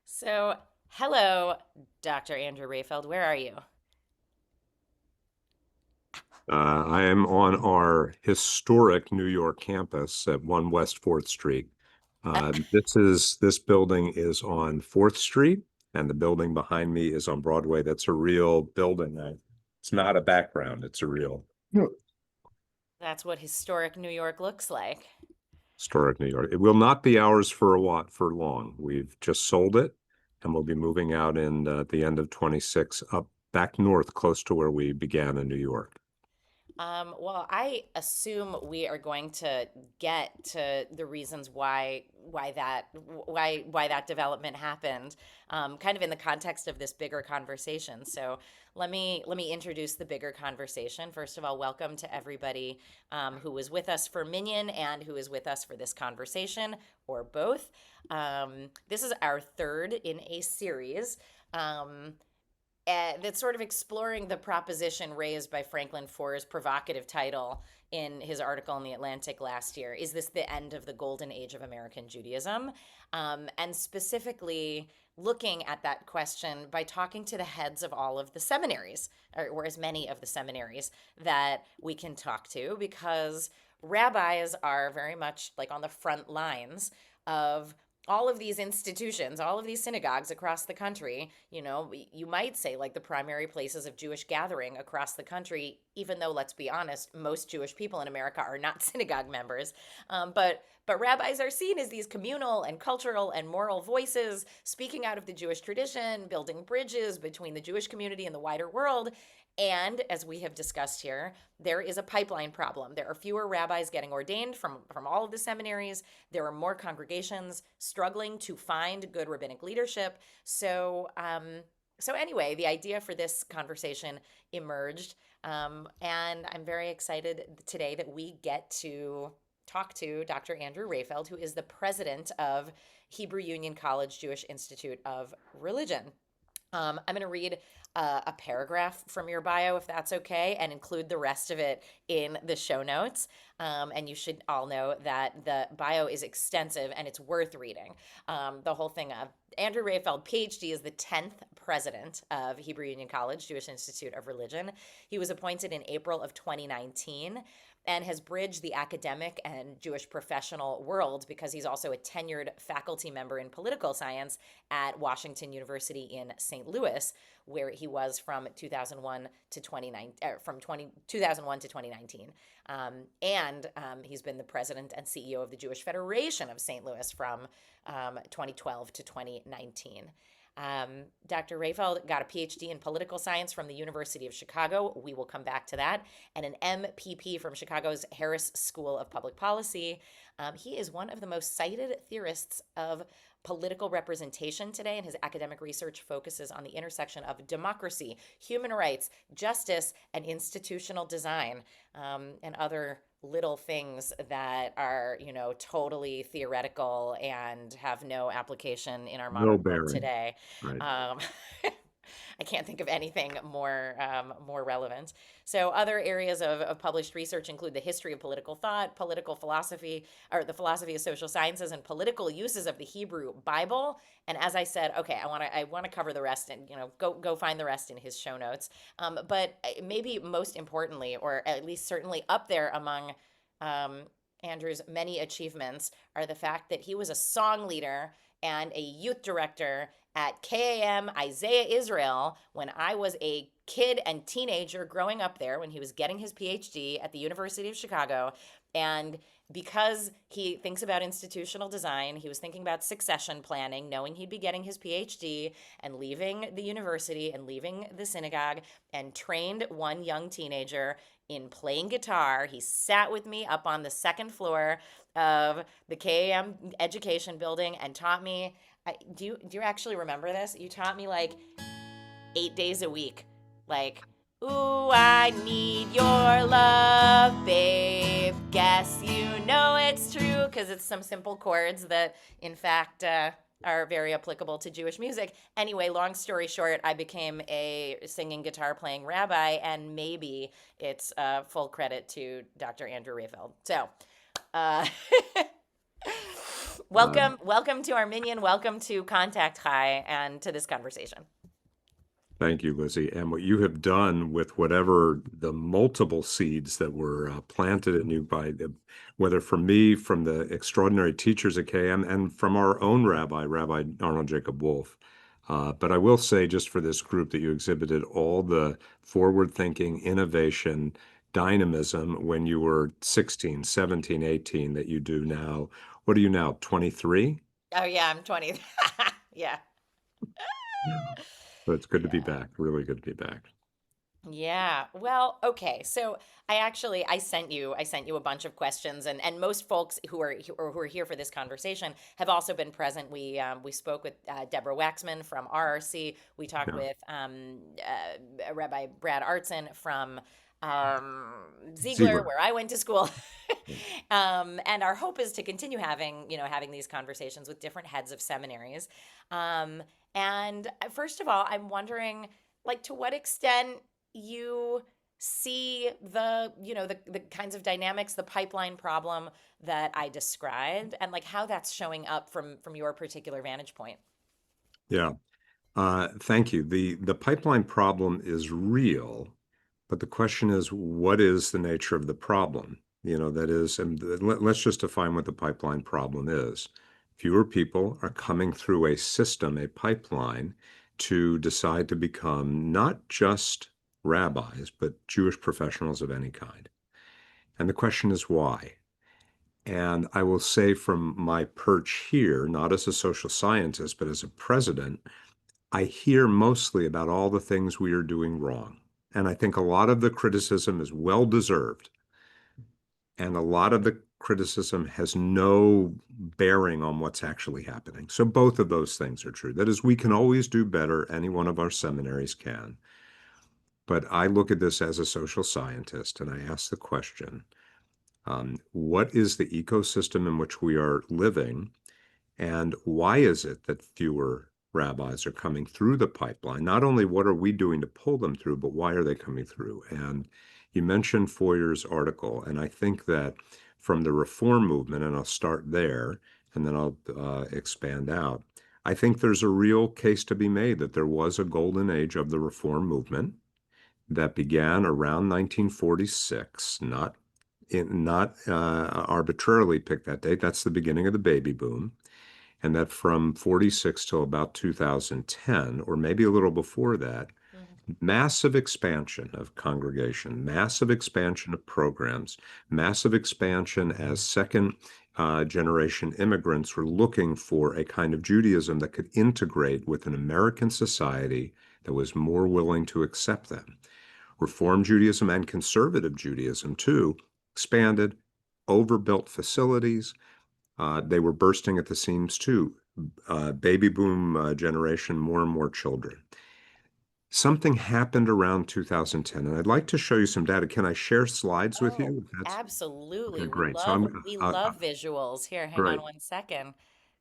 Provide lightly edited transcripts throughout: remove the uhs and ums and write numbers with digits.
So, hello, Dr. Andrew Rehfeld. Where are you? I am on our historic New York campus at 1 West 4th Street. This building is on 4th Street, and the building behind me is on Broadway. That's a real building. It's not a background, it's a real That's what historic New York looks like. historic New York. It will not be ours for a while, for long. We've just sold it, and we'll be moving out in the end of 26 up back north, close to where we began in New York. Well, I assume we are going to get to the reasons why that development happened, kind of in the context of this bigger conversation. So let me introduce the bigger conversation. First of all, welcome to everybody who was with us for Minion and who is with us for this conversation, or both. This is our third in a series. Um, that's sort of exploring the proposition raised by Franklin Foer's provocative title in his article in The Atlantic last year. Is this the end of the golden age of American Judaism? And specifically looking at that question by talking to the heads of all of the seminaries, or as many of the seminaries that we can talk to, because rabbis are very much like on the front lines of all of these institutions, all of these synagogues across the country, you might say like the primary places of Jewish gathering across the country, even though, let's be honest, most Jewish people in America are not synagogue members. But rabbis are seen as these communal and cultural and moral voices speaking out of the Jewish tradition, building bridges between the Jewish community and the wider world. And as we have discussed here, there is a pipeline problem. There are fewer rabbis getting ordained from all of the seminaries. There are more congregations struggling to find good rabbinic leadership. So anyway, the idea for this conversation emerged, and I'm very excited today that we get to talk to Dr. Andrew Rehfeld, who is the president of Hebrew Union College Jewish Institute of Religion. I'm going to read a paragraph from your bio, if that's okay, and include the rest of it in the show notes. And you should all know that the bio is extensive and it's worth reading. The whole thing of Andrew Rehfeld, PhD, is the 10th president of Hebrew Union College, Jewish Institute of Religion. He was appointed in April of 2019 and has bridged the academic and Jewish professional world because he's also a tenured faculty member in political science at Washington University in St. Louis, where he was from 2001 to 2001 to 2019. And he's been the president and CEO of the Jewish Federation of St. Louis from 2012 to 2019. Dr. Rehfeld got a PhD in political science from the University of Chicago. We will come back to that. And an MPP from Chicago's Harris School of Public Policy. He is one of the most cited theorists of political representation today, and his academic research focuses on the intersection of democracy, human rights, justice, and institutional design, and other little things that are, totally theoretical and have no application in our No modern world bearing. today. Right. Um, I can't think of anything more relevant. So, other areas of published research include the history of political thought, political philosophy, or the philosophy of social sciences, and political uses of the Hebrew Bible. And as I said, okay, I want to cover the rest, and go find the rest in his show notes. But maybe most importantly, or at least certainly up there among um, Andrew's many achievements, are the fact that he was a song leader and a youth director at KAM Isaiah Israel when I was a kid and teenager growing up there when he was getting his PhD at the University of Chicago. And because he thinks about institutional design, he was thinking about succession planning, knowing he'd be getting his PhD and leaving the university and leaving the synagogue, and trained one young teenager in playing guitar. He sat with me up on the second floor of the KAM education building and taught me. Do you actually remember this? You taught me like 8 days a week, like, ooh, I need your love, babe. Guess you know it's true, because it's some simple chords that, in fact, are very applicable to Jewish music. Anyway, long story short, I became a singing, guitar playing rabbi, and maybe it's full credit to Dr. Andrew Rehfeld. So, uh, Welcome to Armenian. Welcome to Contact High and to this conversation. Thank you, Lizzie. And what you have done with whatever the multiple seeds that were planted in you whether from me, from the extraordinary teachers at KM, and from our own rabbi, Rabbi Arnold Jacob Wolf. But I will say, just for this group, that you exhibited all the forward thinking, innovation, dynamism when you were 16, 17, 18 that you do now. What are you now, 23? Oh yeah, I'm 20. Yeah. But it's good to be Yeah. back. Really good to be back. Yeah. Well, okay. So I sent you a bunch of questions, and most folks who are here for this conversation have also been present. We spoke with Deborah Waxman from RRC. We talked Yeah. with Rabbi Brad Artson from um, Ziegler, Ziegler. where I went to school. And our hope is to continue having these conversations with different heads of seminaries. Um, and first of all, I'm wondering, like, to what extent you see the kinds of dynamics, the pipeline problem that I described, and like how that's showing up from your particular vantage point. Yeah. Thank you. The pipeline problem is real, but the question is, what is the nature of the problem? That is, and let's just define what the pipeline problem is. Fewer people are coming through a system, a pipeline, to decide to become not just rabbis, but Jewish professionals of any kind. And the question is why? And I will say from my perch here, not as a social scientist, but as a president, I hear mostly about all the things we are doing wrong. And I think a lot of the criticism is well deserved. And a lot of the criticism has no bearing on what's actually happening. So both of those things are true. That is, we can always do better. Any one of our seminaries can. But I look at this as a social scientist and I ask the question, what is the ecosystem in which we are living? And why is it that fewer rabbis are coming through the pipeline? Not only what are we doing to pull them through, but why are they coming through? And you mentioned Foyer's article, and I think that from the reform movement, and I'll start there, and then I'll expand out. I think there's a real case to be made that there was a golden age of the reform movement that began around 1946, not arbitrarily picked that date. That's the beginning of the baby boom, and that from 46 till about 2010, or maybe a little before that, Mhm. massive expansion of congregation, massive expansion of programs, massive expansion as second generation immigrants were looking for a kind of Judaism that could integrate with an American society that was more willing to accept them. Reform Judaism and conservative Judaism, too, expanded, overbuilt facilities, they were bursting at the seams too. Baby boom generation, more and more children. Something happened around 2010, and I'd like to show you some data. Can I share slides with Oh, you? That's absolutely. okay, We great. So love we love visuals. Here, hang on great. one second.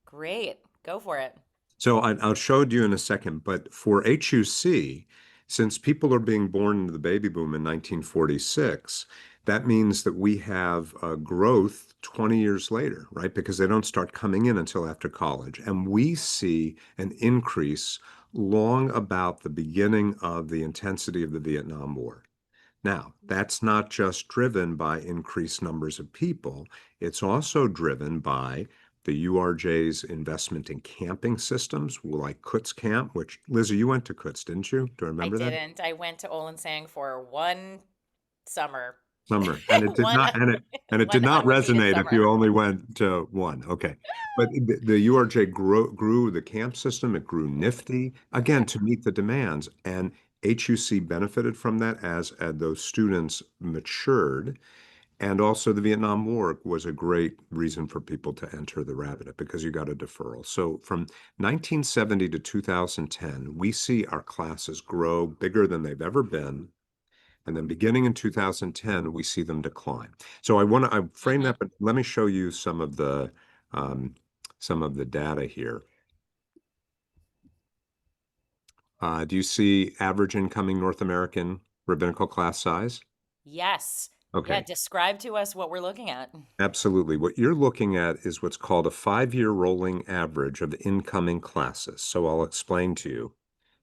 Great. Go for it. So I'll show you in a second, but for HUC, since people are being born into the baby boom in 1946, that means that we have growth 20 years later, right? Because they don't start coming in until after college. And we see an increase long about the beginning of the intensity of the Vietnam War. Now, that's not just driven by increased numbers of people, it's also driven by the URJ's investment in camping systems, like Kutz Camp, which, Lizzie, you went to Kutz, didn't you? Do you I remember that? didn't. I went to Olansang for one summer. Summer. And it did One not, and it did one not unrepeated resonate if summer. you only went to one. Okay. But the URJ grew the camp system, it grew nifty, Yeah. again, to meet the demands. And HUC benefited from that as those students matured. And also, the Vietnam War was a great reason for people to enter the Rabbinic because you got a deferral. So from 1970 to 2010, we see our classes grow bigger than they've ever been. And then beginning in 2010, we see them decline. So I frame Hmm. that, but let me show you um, some of the data here. Do you see average incoming North American rabbinical class size? Yes. Yeah, Okay, describe to us what we're looking at. absolutely. What you're looking at is what's called a 5-year rolling average of incoming classes. So I'll explain to you.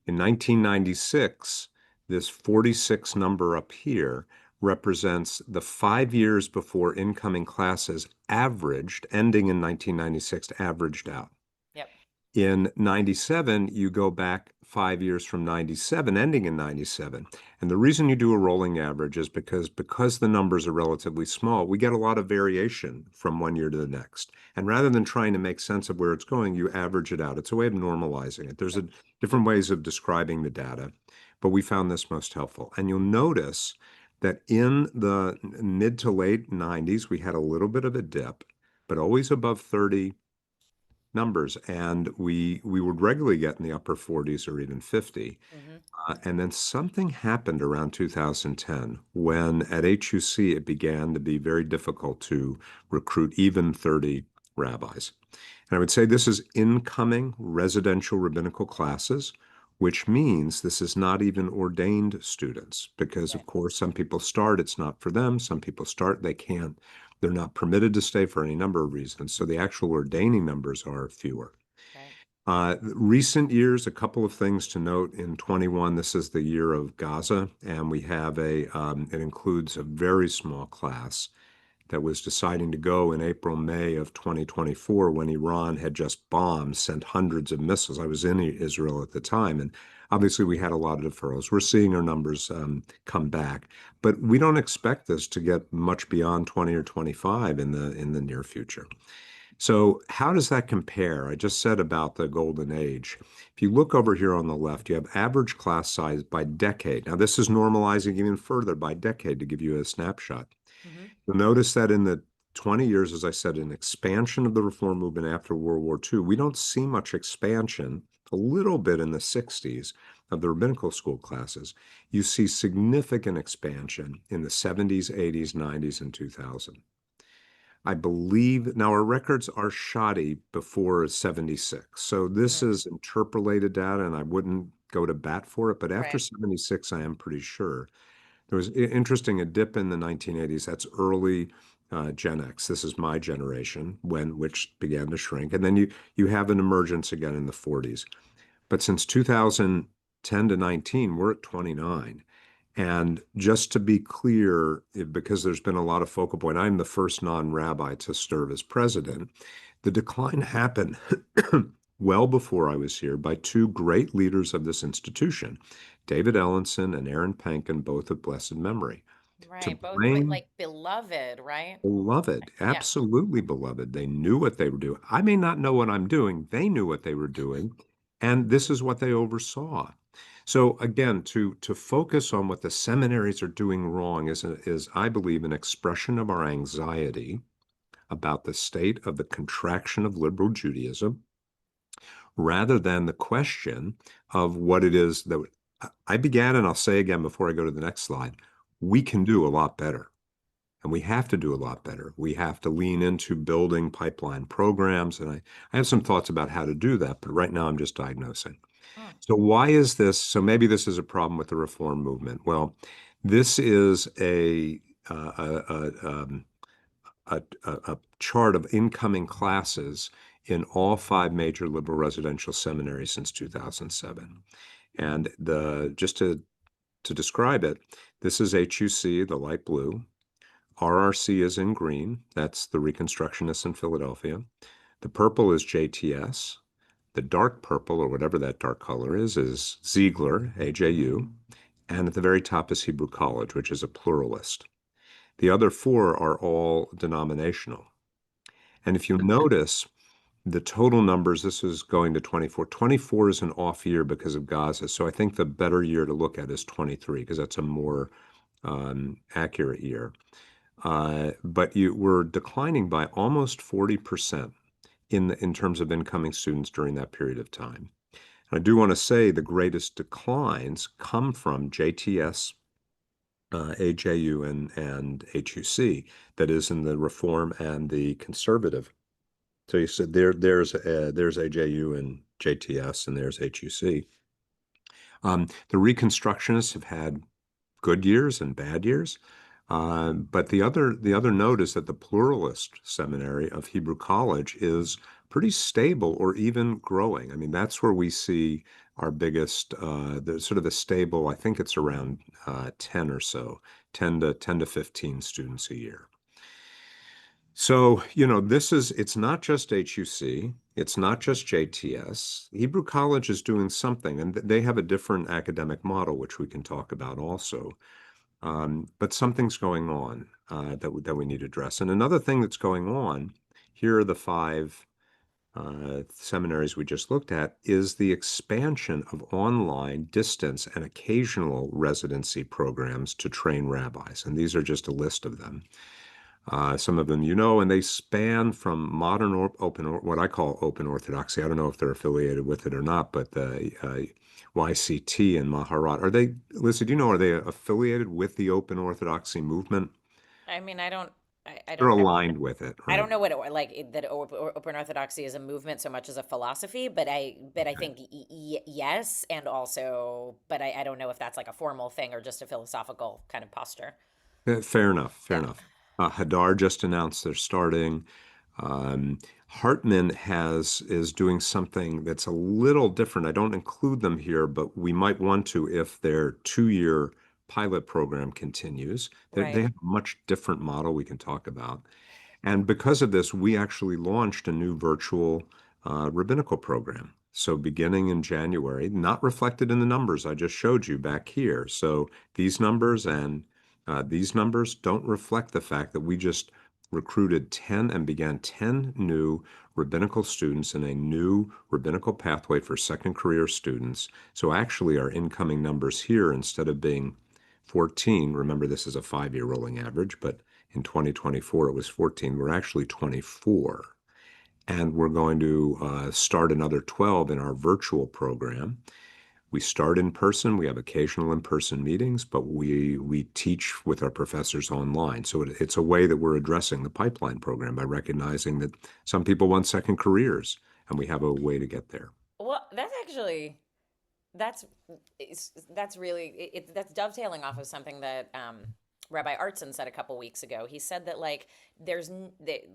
In 1996, this 46 number up here represents the 5 years before incoming classes averaged, ending in 1996, averaged out. Yep. In 97, you go back 5 years from 97, ending in 97. And the reason you do a rolling average is because the numbers are relatively small, we get a lot of variation from one year to the next. And rather than trying to make sense of where it's going, you average it out. It's a way of normalizing it. There's Yep. different ways of describing the data, but we found this most helpful. And you'll notice that in the mid to late 90s, we had a little bit of a dip, but always above 30 numbers, and we would regularly get in the upper 40s or even 50. Hmm. And then something happened around 2010 when at HUC it began to be very difficult to recruit even 30 rabbis. And I would say this is incoming residential rabbinical classes, which means this is not even ordained students, because Right. of course some people start, it's not for them. Some people start, they can't, they're not permitted to stay for any number of reasons. So the actual ordaining numbers are fewer. Right. Recent years, a couple of things to note. In 21, this is the year of Gaza, and we have it includes a very small class that was deciding to go in April, May of 2024 when Iran had just bombed, sent hundreds of missiles. I was in Israel at the time, and obviously we had a lot of deferrals. We're seeing our numbers come back, but we don't expect this to get much beyond 20 or 25 in the near future. So how does that compare? I just said about the golden age. If you look over here on the left, you have average class size by decade. Now, this is normalizing even further by decade to give you a snapshot. Hmm. You'll notice that in the 20 years, as I said, an expansion of the reform movement after World War II, we don't see much expansion, a little bit in the 60s of the rabbinical school classes. You see significant expansion in the 70s, 80s, 90s, and 2000. I believe now our records are shoddy before 76. So this Hmm. is interpolated data, and I wouldn't go to bat for it. But after Right. 76, I am pretty sure. There was interesting a dip in the 1980s. That's early Gen X. This is my generation when which began to shrink, and then you have an emergence again in the 40s. But since 2010 to 19, we're at 29. And just to be clear, because there's been a lot of focal point, I'm the first non-rabbi to serve as president. The decline happened well before I was here by two great leaders of this institution, David Ellenson and Aaron Pankin, both of blessed memory. To Right. Both blame like beloved, right? beloved, Yeah. absolutely beloved. They knew what they were doing. I may not know what I'm doing. They knew what they were doing, and this is what they oversaw. So again, to focus on what the seminaries are doing wrong is I believe an expression of our anxiety about the state of the contraction of liberal Judaism, rather than the question of what it is that I began, and I'll say again before I go to the next slide, we can do a lot better. And we have to do a lot better. We have to lean into building pipeline programs. And I have some thoughts about how to do that, but right now I'm just diagnosing. Mm. So, why is this? So, maybe this is a problem with the reform movement. Well, this is a chart of incoming classes in all five major liberal residential seminaries since 2007. And just to describe it, this is HUC, the light blue. RRC is in green. That's the Reconstructionists in Philadelphia. The purple is JTS. The dark purple, or whatever that dark color is Ziegler, AJU. And at the very top is Hebrew College, which is a pluralist. The other four are all denominational. And if you notice, the total numbers, this is going to 24. 24 is an off year because of Gaza. So I think the better year to look at is 23 because that's a more accurate year. But you were declining by almost 40% in terms of incoming students during that period of time. And I do want to say the greatest declines come from JTS, AJU, and HUC, that is in the Reform and the Conservative. So you said there's AJU and JTS, and there's HUC. The Reconstructionists have had good years and bad years. But the other note is that the pluralist seminary of Hebrew College is pretty stable or even growing. I mean, that's where we see our biggest, the sort of the stable, I think it's around 10 or so, 10 to 15 students a year. So, it's not just HUC, it's not just JTS. Hebrew College is doing something, and they have a different academic model, which we can talk about also. But something's going on that we need to address. And another thing that's going on, here are the five seminaries we just looked at, is the expansion of online, distance, and occasional residency programs to train rabbis. And these are just a list of them. Some of them and they span from modern what I call open orthodoxy. I don't know if they're affiliated with it or not, but the YCT and Maharat, Lisa, do you know, are they affiliated with the open orthodoxy movement? I mean, I don't, I They're don't know. aligned with it, I right? don't know what that open orthodoxy is a movement so much as a philosophy, but I think yes, and also, but I don't know if that's like a formal thing or just a philosophical kind of posture. Fair enough, fair Yeah, enough. Hadar just announced they're starting. Um, Hartman is doing something that's a little different. I don't include them here, but we might want to if their 2-year pilot program continues. They right. have a much different model we can talk about. And because of this, we actually launched a new virtual rabbinical program. So beginning in January, not reflected in the numbers I just showed you back here. So these numbers don't reflect the fact that we just recruited 10 and began 10 new rabbinical students in a new rabbinical pathway for second career students. So actually, our incoming numbers here, instead of being 14, remember this is a 5-year rolling average, but in 2024 it was 14, we're actually 24. And we're going to start another 12 in our virtual program. We start in person. We have occasional in-person meetings, but we teach with our professors online. So it's a way that we're addressing the pipeline program by recognizing that some people want second careers, and we have a way to get there. Well, that's actually that's that's really that's dovetailing off of something that Rabbi Artson said a couple weeks ago. He said that like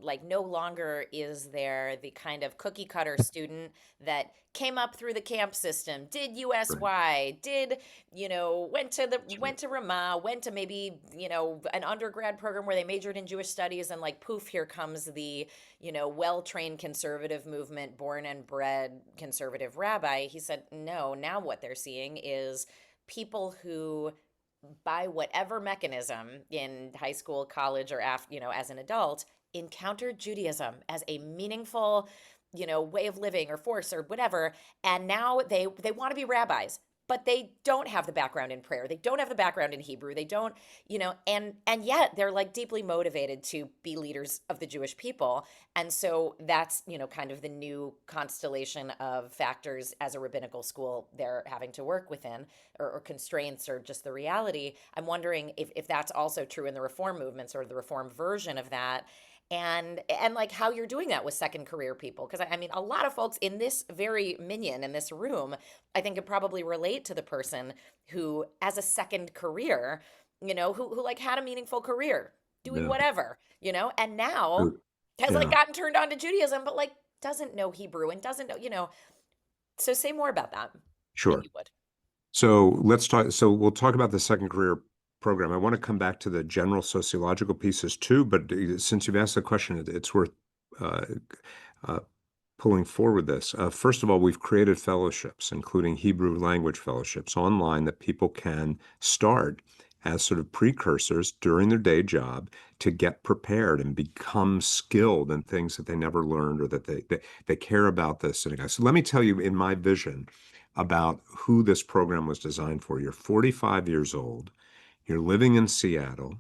like no longer is there the kind of cookie cutter student that came up through the camp system, did Right. USY, did That's right. went to Ramah, went to maybe an undergrad program where they majored in Jewish studies, and like poof, here comes the well-trained conservative movement, born and bred conservative rabbi. He said, no, now what they're seeing is people who, by whatever mechanism in high school, college, or after, as an adult, encountered Judaism as a meaningful, way of living or force or whatever, and now they want to be rabbis, but they don't have the background in prayer. They don't have the background in Hebrew. They don't, and yet they're like deeply motivated to be leaders of the Jewish people. And so that's, kind of the new constellation of factors as a rabbinical school they're having to work within, or constraints, or just the reality. I'm wondering if that's also true in the reform movements, or the reform version of that, and like how you're doing that with second career people, because I mean a lot of folks in this very minion in this room, I think, could probably relate to the person who, as a second career, who like had a meaningful career doing Yeah. whatever, and now has like Yeah. gotten turned on to Judaism, but like doesn't know Hebrew and doesn't know, so say more about that if Sure. you would. So let's talk. So we'll talk about the second career program. I want to come back to the general sociological pieces too, but since you've asked the question, it's worth uh, uh, pulling forward this. First of all, we've created fellowships, including Hebrew language fellowships online that people can start as sort of precursors during their day job to get prepared and become skilled in things that they never learned, or that they care about this. So let me tell you in my vision about who this program was designed for. You're 45 years old, you're living in Seattle,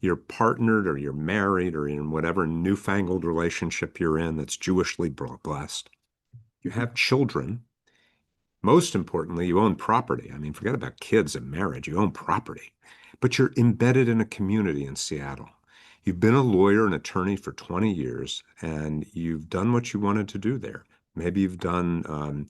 you're partnered or you're married or in whatever newfangled relationship you're in that's Jewishly blessed. You have children. Most importantly, you own property. I mean, forget about kids and marriage. You own property, but you're embedded in a community in Seattle. You've been a lawyer and attorney for 20 years, and you've done what you wanted to do there. Maybe you've done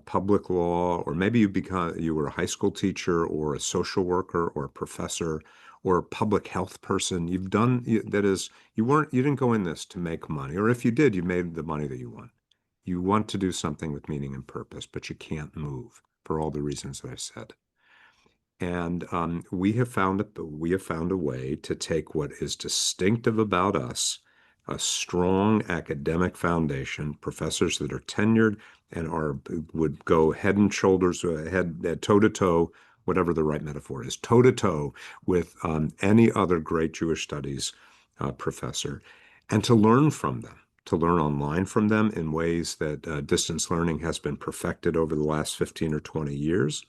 public law, or maybe you were a high school teacher or a social worker or a professor, or a public health person. That is, you didn't go in this to make money, or if you did, you made the money that you want. You want to do something with meaning and purpose, but you can't move for all the reasons that I said. And we have found a way to take what is distinctive about us, a strong academic foundation, professors that are tenured and would go head and shoulders, toe to toe, whatever the right metaphor is, toe to toe with any other great Jewish studies professor, and to learn from them. To learn online from them in ways that distance learning has been perfected over the last 15 or 20 years,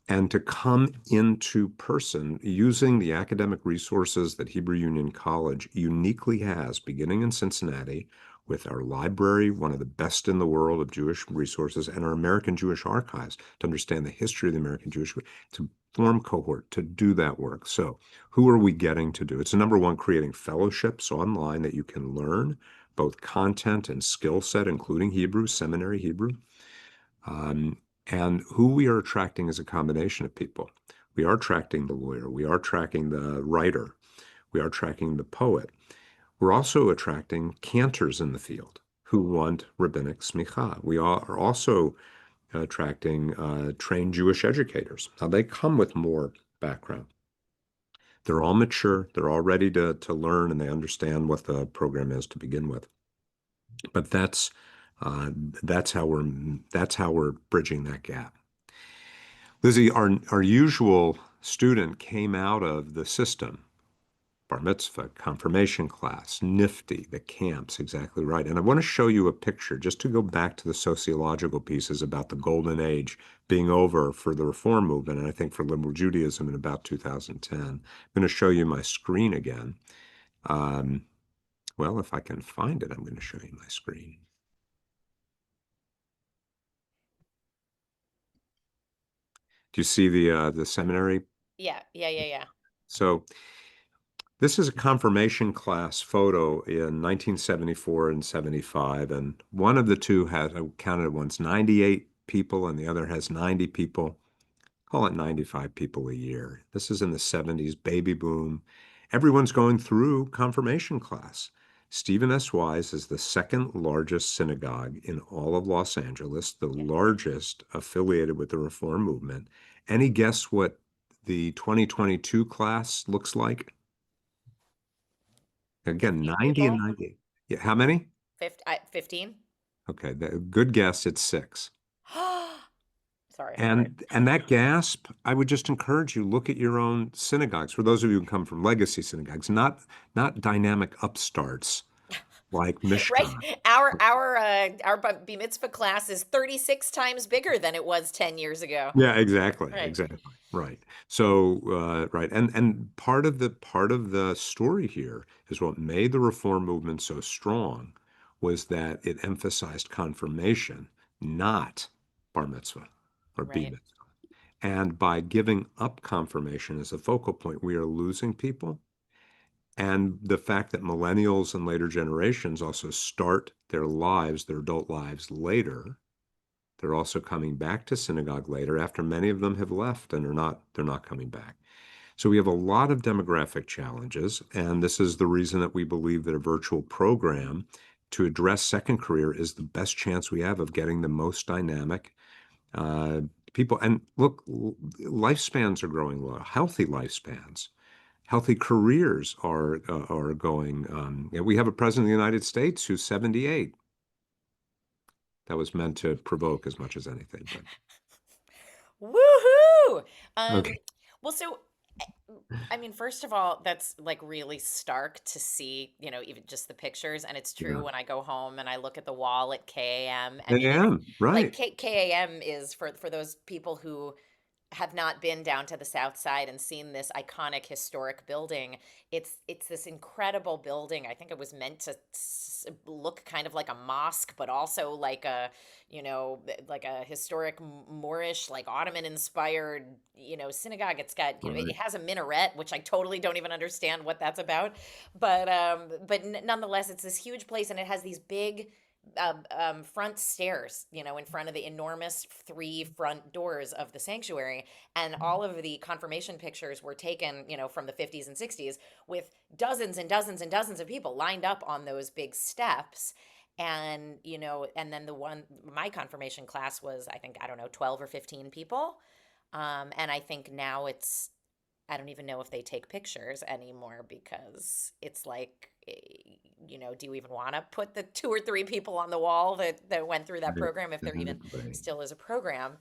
and to come into person using the academic resources that Hebrew Union College uniquely has, beginning in Cincinnati, with our library, one of the best in the world of Jewish resources, and our American Jewish archives to understand the history of the American Jewish, to form cohort, to do that work. So who are we getting to do? It's number one, creating fellowships online that you can learn both content and skill set, including Hebrew, seminary Hebrew. Um, and who we are attracting is a combination of people. We are attracting the lawyer. We are attracting the writer. We are attracting the poet. We're also attracting cantors in the field who want rabbinic smicha. We are also attracting trained Jewish educators. Now, they come with more background. They're all mature. They're all ready to learn, and they understand what the program is to begin with. But uh, that's how we're bridging that gap. Lizzie, our usual student came out of the system, bar mitzvah, confirmation class, nifty, the camps, exactly right. And I want to show you a picture just to go back to the sociological pieces about the golden age being over for the reform movement, and I think for liberal Judaism in about 2010. I'm going to show you my screen again. Um, well, if I can find it, I'm going to show you my screen. Do you see the seminary? Yeah, yeah, yeah, yeah. So this is a confirmation class photo in 1974 and 75, and one of the two has, I counted once, 98 people, and the other has 90 people. Call it 95 people a year. This is in the 70s, baby boom. Everyone's going through confirmation class. Stephen S. Wise is the second largest synagogue in all of Los Angeles, the Yeah. largest affiliated with the Reform movement. Any guess what the 2022 class looks like? Again, 15 90 and people? 90. Yeah, how many? 15? Okay, good guess. It's six. Sorry, sorry. And that gasp, I would just encourage you, look at your own synagogues. For those of you who come from legacy synagogues, not dynamic upstarts like Right? Mishkan. Our bar mitzvah class is 36 times bigger than it was 10 years ago. Yeah, exactly, Right. exactly. Right. So, right. And part of the story here is what made the reform movement so strong was that it emphasized confirmation, not bar mitzvah or b Right. mitzvah. And by giving up confirmation as a focal point, we are losing people. And the fact that millennials and later generations also start their lives, their adult lives later, they're also coming back to synagogue later after many of them have left and they're not coming back. So we have a lot of demographic challenges, and this is the reason that we believe that a virtual program to address second career is the best chance we have of getting the most dynamic uh, people. And look, lifespans are growing low, healthy lifespans. Healthy careers are going. We have a president of the United States who's 78. That was meant to provoke as much as anything, but Woohoo! Um, okay. well, so I mean, first of all, that's like really stark to see, even just the pictures. And it's true Yeah. when I go home and I look at the wall at KAM. I mean, it's AM, like right. KAM is for those people who have not been down to the south side and seen this iconic historic building. It's this incredible building. I think it was meant to look kind of like a mosque, but also like like a historic Moorish, like Ottoman inspired, synagogue. It's got, Right. it has a minaret, which I totally don't even understand what that's about. But nonetheless, it's this huge place, and it has these big front stairs, in front of the enormous three front doors of the sanctuary. And all of the confirmation pictures were taken, from the 50s and 60s with dozens and dozens and dozens of people lined up on those big steps. And, and then my confirmation class was, I think, I don't know, 12 or 15 people. And I think now I don't even know if they take pictures anymore because it's like, do you even want to put the two or three people on the wall that went through that program if there even Exactly. still is a program?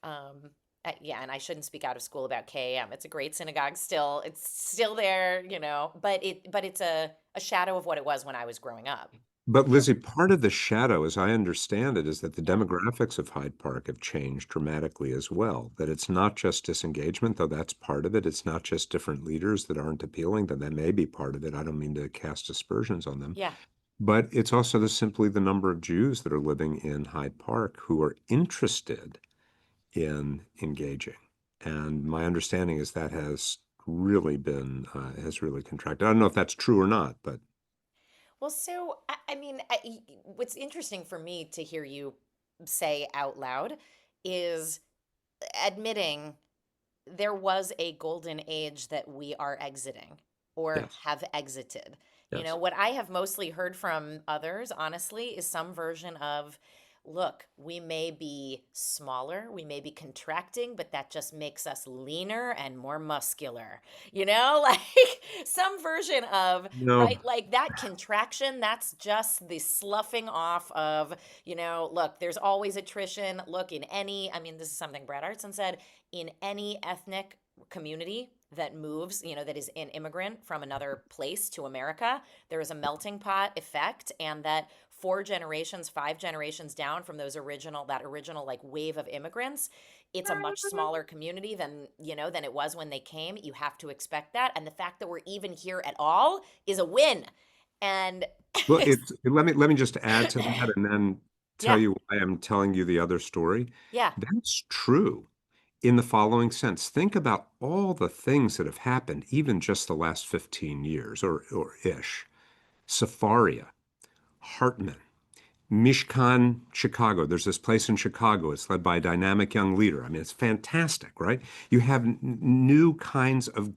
Yeah, and I shouldn't speak out of school about KAM. It's a great synagogue still. It's still there, but it's a shadow of what it was when I was growing up. But So, Lizzie, part of the shadow, as I understand it, is that the yeah. demographics of Hyde Park have changed dramatically as well. That it's not just disengagement, though that's part of it. It's not just different leaders that aren't appealing, that may be part of it. I don't mean to cast aspersions on them. Yeah. But it's also simply the number of Jews that are living in Hyde Park who are interested in engaging. And my understanding is that has really contracted. I don't know if that's true or not, but Well, so I mean, what's interesting for me to hear you say out loud is admitting there was a golden age that we are exiting or yes, have exited. yes. What I have mostly heard from others, honestly, is some version of, look, we may be smaller, we may be contracting, but that just makes us leaner and more muscular. Like some version of, No, right? Like that contraction, that's just the sloughing off of, look, there's always attrition. Look, I mean, this is something Brad Artson said, in any ethnic community that moves, that is an immigrant from another place to America, there is a melting pot effect, and that 4 generations, 5 generations down from that original like wave of immigrants, it's a much smaller community than it was when they came. You have to expect that, and the fact that we're even here at all is a win. And well, let me just add to that and then tell yeah, you why I'm telling you the other story. yeah, That's true in the following sense. Think about all the things that have happened, even just the last 15 years or ish. Safaria, Hartman, Mishkan, Chicago. There's this place in Chicago. It's led by a dynamic young leader. I mean, it's fantastic, right? You have new kinds of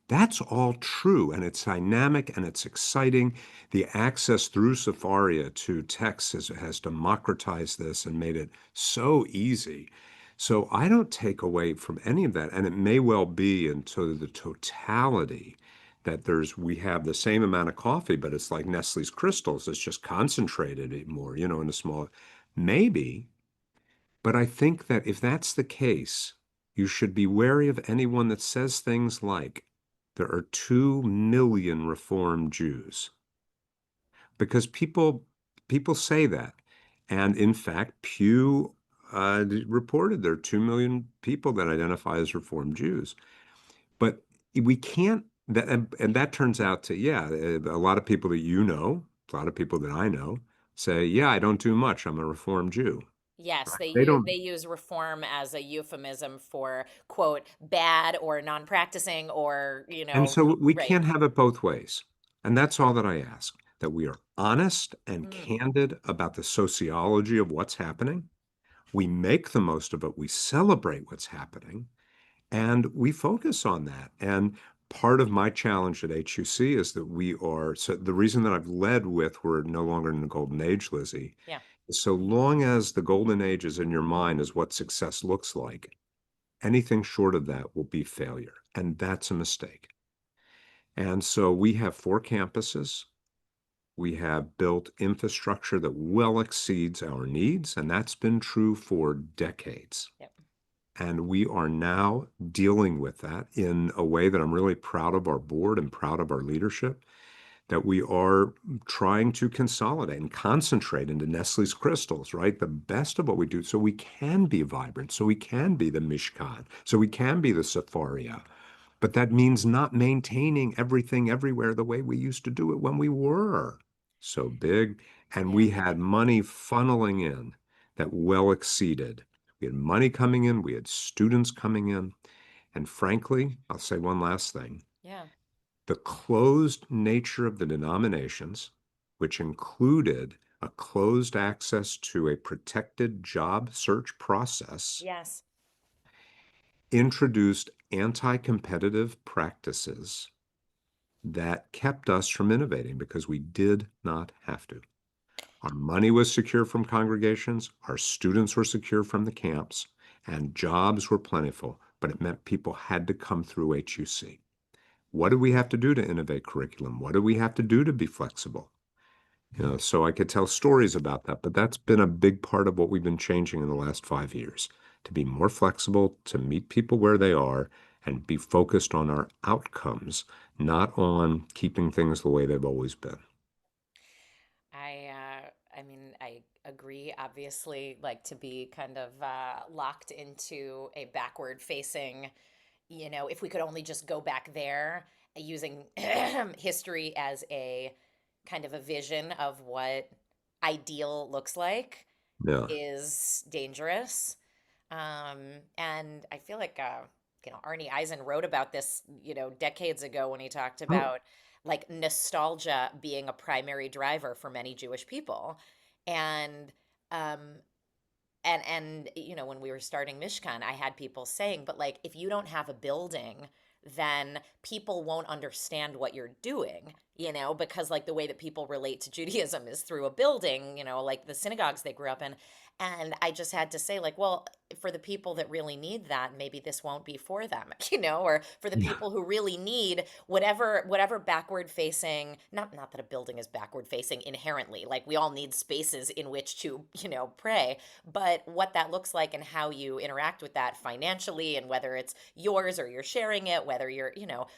that's all true, and it's dynamic and it's exciting. The access through Safaria to text has democratized this and made it so easy. So I don't take away from any of that, and it may well be into the totality that we have the same amount of coffee, but it's like Nestle's crystals. It's just concentrated more, in a small, maybe. But I think that if that's the case, you should be wary of anyone that says things like, there are 2 million Reformed Jews, because people say that. And in fact, Pew reported there are 2 million people that identify as Reformed Jews. But we can't that and that turns out to, yeah, a lot of people that a lot of people that I know say, yeah, I don't do much. I'm a Reformed Jew. yes, Right? They they don't. use reform as a euphemism for quote bad or non-practicing or And so we right. can't have it both ways. And that's all that I ask, that we are honest and Mm, candid about the sociology of what's happening. We make the most of it. We celebrate what's happening. And we focus on that. And part of my challenge at HUC is that so the reason that I've led with we're no longer in the golden age, Lizzie, yeah, is so long as the golden age is in your mind is what success looks like, anything short of that will be failure. And that's a mistake. And so we have 4 campuses. We have built infrastructure that well exceeds our needs, and that's been true for decades. yep, And we are now dealing with that in a way that I'm really proud of our board and proud of our leadership, that we are trying to consolidate and concentrate into Nestle's crystals, right? The best of what we do so we can be vibrant, so we can be the Mishkan, so we can be the Safaria. But that means not maintaining everything everywhere the way we used to do it when we were so big. And yeah, we had money funneling in that well exceeded. We had money coming in, we had students coming in. And frankly, I'll say one last thing. yeah, The closed nature of the denominations, which included a closed access to a protected job search process, Yes. introduced anti-competitive practices that kept us from innovating because we did not have to. Our money was secure from congregations, our students were secure from the camps, and jobs were plentiful, but it meant people had to come through HUC. What do we have to do to innovate curriculum? What do we have to do to be flexible? So I could tell stories about that, but that's been a big part of what we've been changing in the last 5 years, to be more flexible, to meet people where they are, and be focused on our outcomes, not on keeping things the way they've always been. I mean, I agree, obviously, like to be kind of locked into a backward facing, if we could only just go back there using history as a kind of a vision of what ideal looks like Yeah. is dangerous. And I feel like, Arnie Eisen wrote about this, decades ago when he talked Oh, about like nostalgia being a primary driver for many Jewish people. And, um, when we were starting Mishkan, I had people saying, but like, if you don't have a building, then people won't understand what you're doing, because like the way that people relate to Judaism is through a building, like the synagogues they grew up in. And I just had to say, like, well, for the people that really need that, maybe this won't be for them, or for the yeah. people who really need whatever backward facing, not that a building is backward facing inherently, like we all need spaces in which to, pray, but what that looks like and how you interact with that financially, and whether it's yours or you're sharing it, whether you're,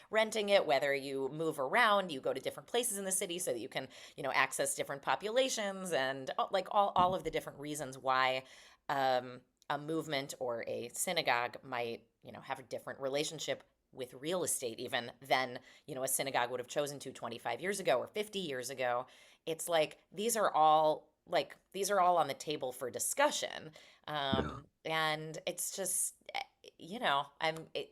renting it, whether you move around, you go to different places in the city so that you can, access different populations, and like all of the different reasons why a movement or a synagogue might, have a different relationship with real estate even than, a synagogue would have chosen to 25 years ago or 50 years ago. It's like these are all on the table for discussion. Yeah. And it's just, I'm it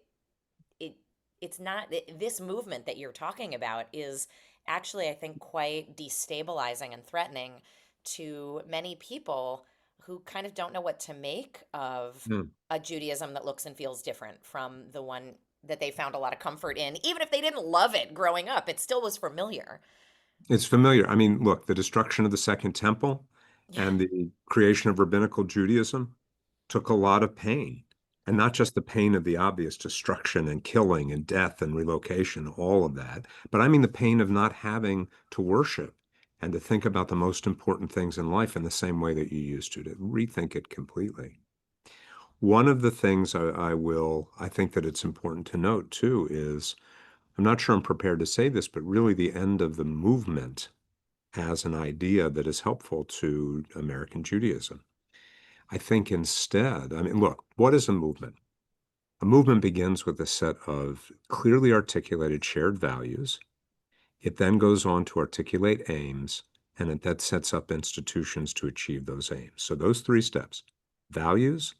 it's not this movement that you're talking about is actually, I think, quite destabilizing and threatening to many people who kind of don't know what to make of Hmm. a Judaism that looks and feels different from the one that they found a lot of comfort in. Even if they didn't love it growing up, it still was familiar. It's familiar. I mean, look, the destruction of the Second Temple Yeah. and the creation of rabbinical Judaism took a lot of pain. And not just the pain of the obvious destruction and killing and death and relocation, all of that, but I mean the pain of not having to worship and to think about the most important things in life in the same way that you used to rethink it completely. One of the things I think that it's important to note too is I'm not sure I'm prepared to say this, but really the end of the movement as an idea that is helpful to American Judaism. I think instead, I mean, look, what is a movement? A movement begins with a set of clearly articulated shared values. It then goes on to articulate aims, and that sets up institutions to achieve those aims. So those three steps: values,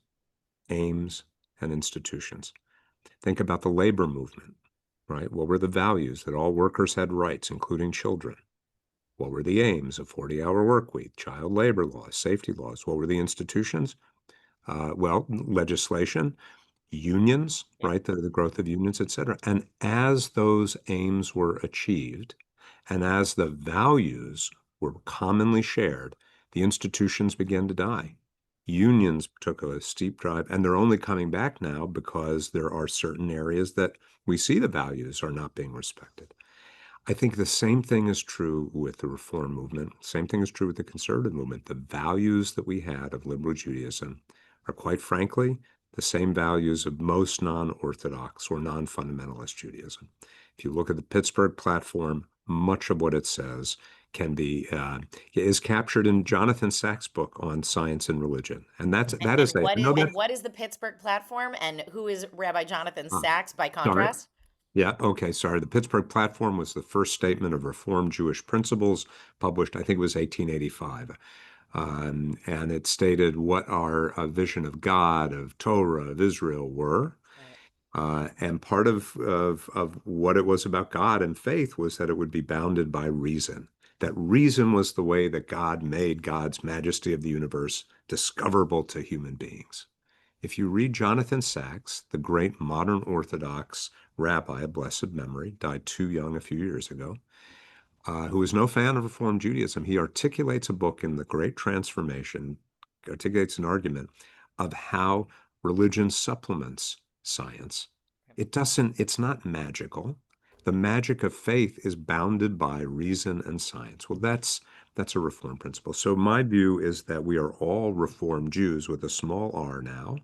aims, and institutions. Think about the labor movement, right? What were the values? That all workers had rights, including children. What were the aims? A 40-hour work week, child labor laws, safety laws. What were the institutions? Well, legislation, unions, Yep. right? The growth of unions, et cetera. And as those aims were achieved, and as the values were commonly shared, the institutions began to die. Unions took a steep drive, and they're only coming back now because there are certain areas that we see the values are not being respected. I think the same thing is true with the reform movement. Same thing is true with the conservative movement. The values that we had of liberal Judaism are, quite frankly, the same values of most non-Orthodox or non-fundamentalist Judaism. If you look at the Pittsburgh platform, much of what it says is captured in Jonathan Sachs' book on science and religion, and And, that is and a what is no and that's what is the Pittsburgh platform, and who is Rabbi Jonathan ah, Sachs by sorry. contrast? Yeah, okay, sorry. The Pittsburgh Platform was the first statement of Reformed Jewish principles, published, I think it was 1885. And it stated what our vision of God, of Torah, of Israel were. Right. And part of what it was about God and faith was that it would be bounded by reason. that reason was the way that God made God's majesty of the universe discoverable to human beings. If you read Jonathan Sacks, the great modern Orthodox rabbi of blessed memory, died too young a few years ago, who is no fan of Reform Judaism, he articulates a book in The Great Transformation, articulates an argument of how religion supplements science. It's not magical. The magic of faith is bounded by reason and science. Well, that's a Reform principle. So my view is that we are all Reform Jews with a small r now,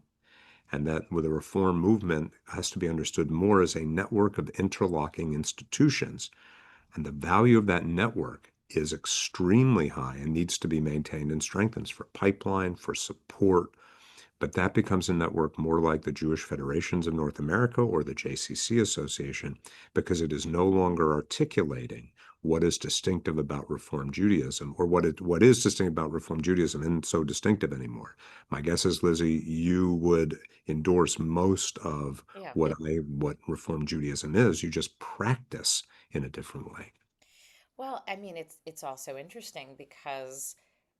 and that with a Reform movement has to be understood more as a network of interlocking institutions. And the value of that network is extremely high and needs to be maintained and strengthened for pipeline, for support. But that becomes a network more like the Jewish Federations of North America or the JCC Association, because it is no longer articulating what is distinctive about Reform Judaism, or what is distinct about Reform Judaism isn't so distinctive anymore. My guess is, Lizzie, you would endorse most of Yeah. what Reform Judaism is. You just practice in a different way. Well, I mean, it's also interesting because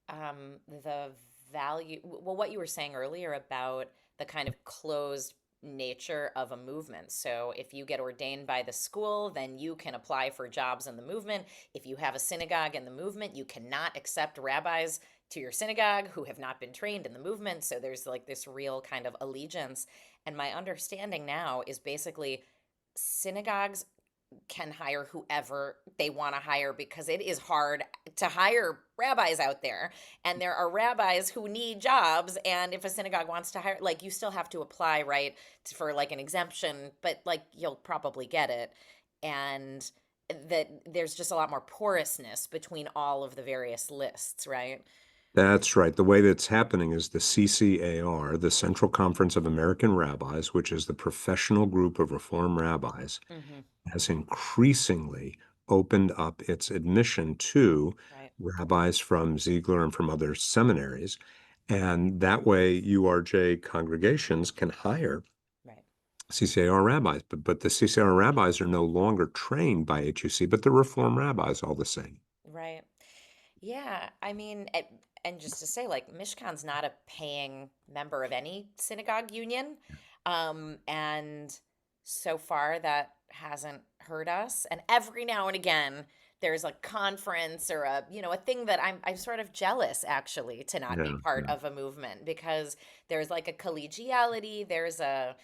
the what you were saying earlier about the kind of closed nature of a movement. So if you get ordained by the school, then you can apply for jobs in the movement. If you have a synagogue in the movement, you cannot accept rabbis to your synagogue who have not been trained in the movement. So there's like this real kind of allegiance. And my understanding now is basically synagogues can hire whoever they want to hire because it is hard to hire rabbis out there. And there are rabbis who need jobs. And if a synagogue wants to hire, like, you still have to apply, right, for like an exemption, but like you'll probably get it. And that there's just a lot more porousness between all of the various lists, right? That's right. The way that's happening is the CCAR, the Central Conference of American Rabbis, which is the professional group of Reform rabbis, Mm-hmm. has increasingly opened up its admission to Right. rabbis from Ziegler and from other seminaries. And that way, URJ congregations can hire Right. CCAR rabbis. But the CCAR rabbis are no longer trained by HUC, but they're Reform rabbis all the same. Right. Yeah, I mean, and just to say, like, Mishkan's not a paying member of any synagogue union. And so far that hasn't hurt us. And every now and again, there's a conference or a thing that I'm sort of jealous actually to not be Yeah, part yeah, of a movement because there's like a collegiality, there's a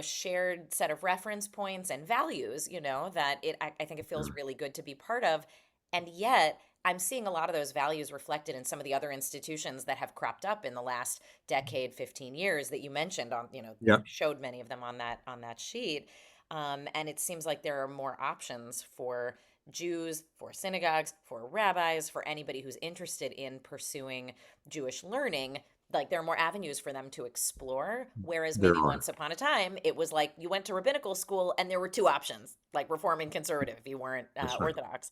shared set of reference points and values, that I think it feels yeah. really good to be part of. And yet, I'm seeing a lot of those values reflected in some of the other institutions that have cropped up in the last decade, 15 years that you mentioned you Yeah. showed many of them on that sheet. And it seems like there are more options for Jews, for synagogues, for rabbis, for anybody who's interested in pursuing Jewish learning. Like there are more avenues for them to explore. Whereas There maybe are. once upon a time, it was like you went to rabbinical school and there were two options, like Reform and Conservative. You weren't That's right. Orthodox.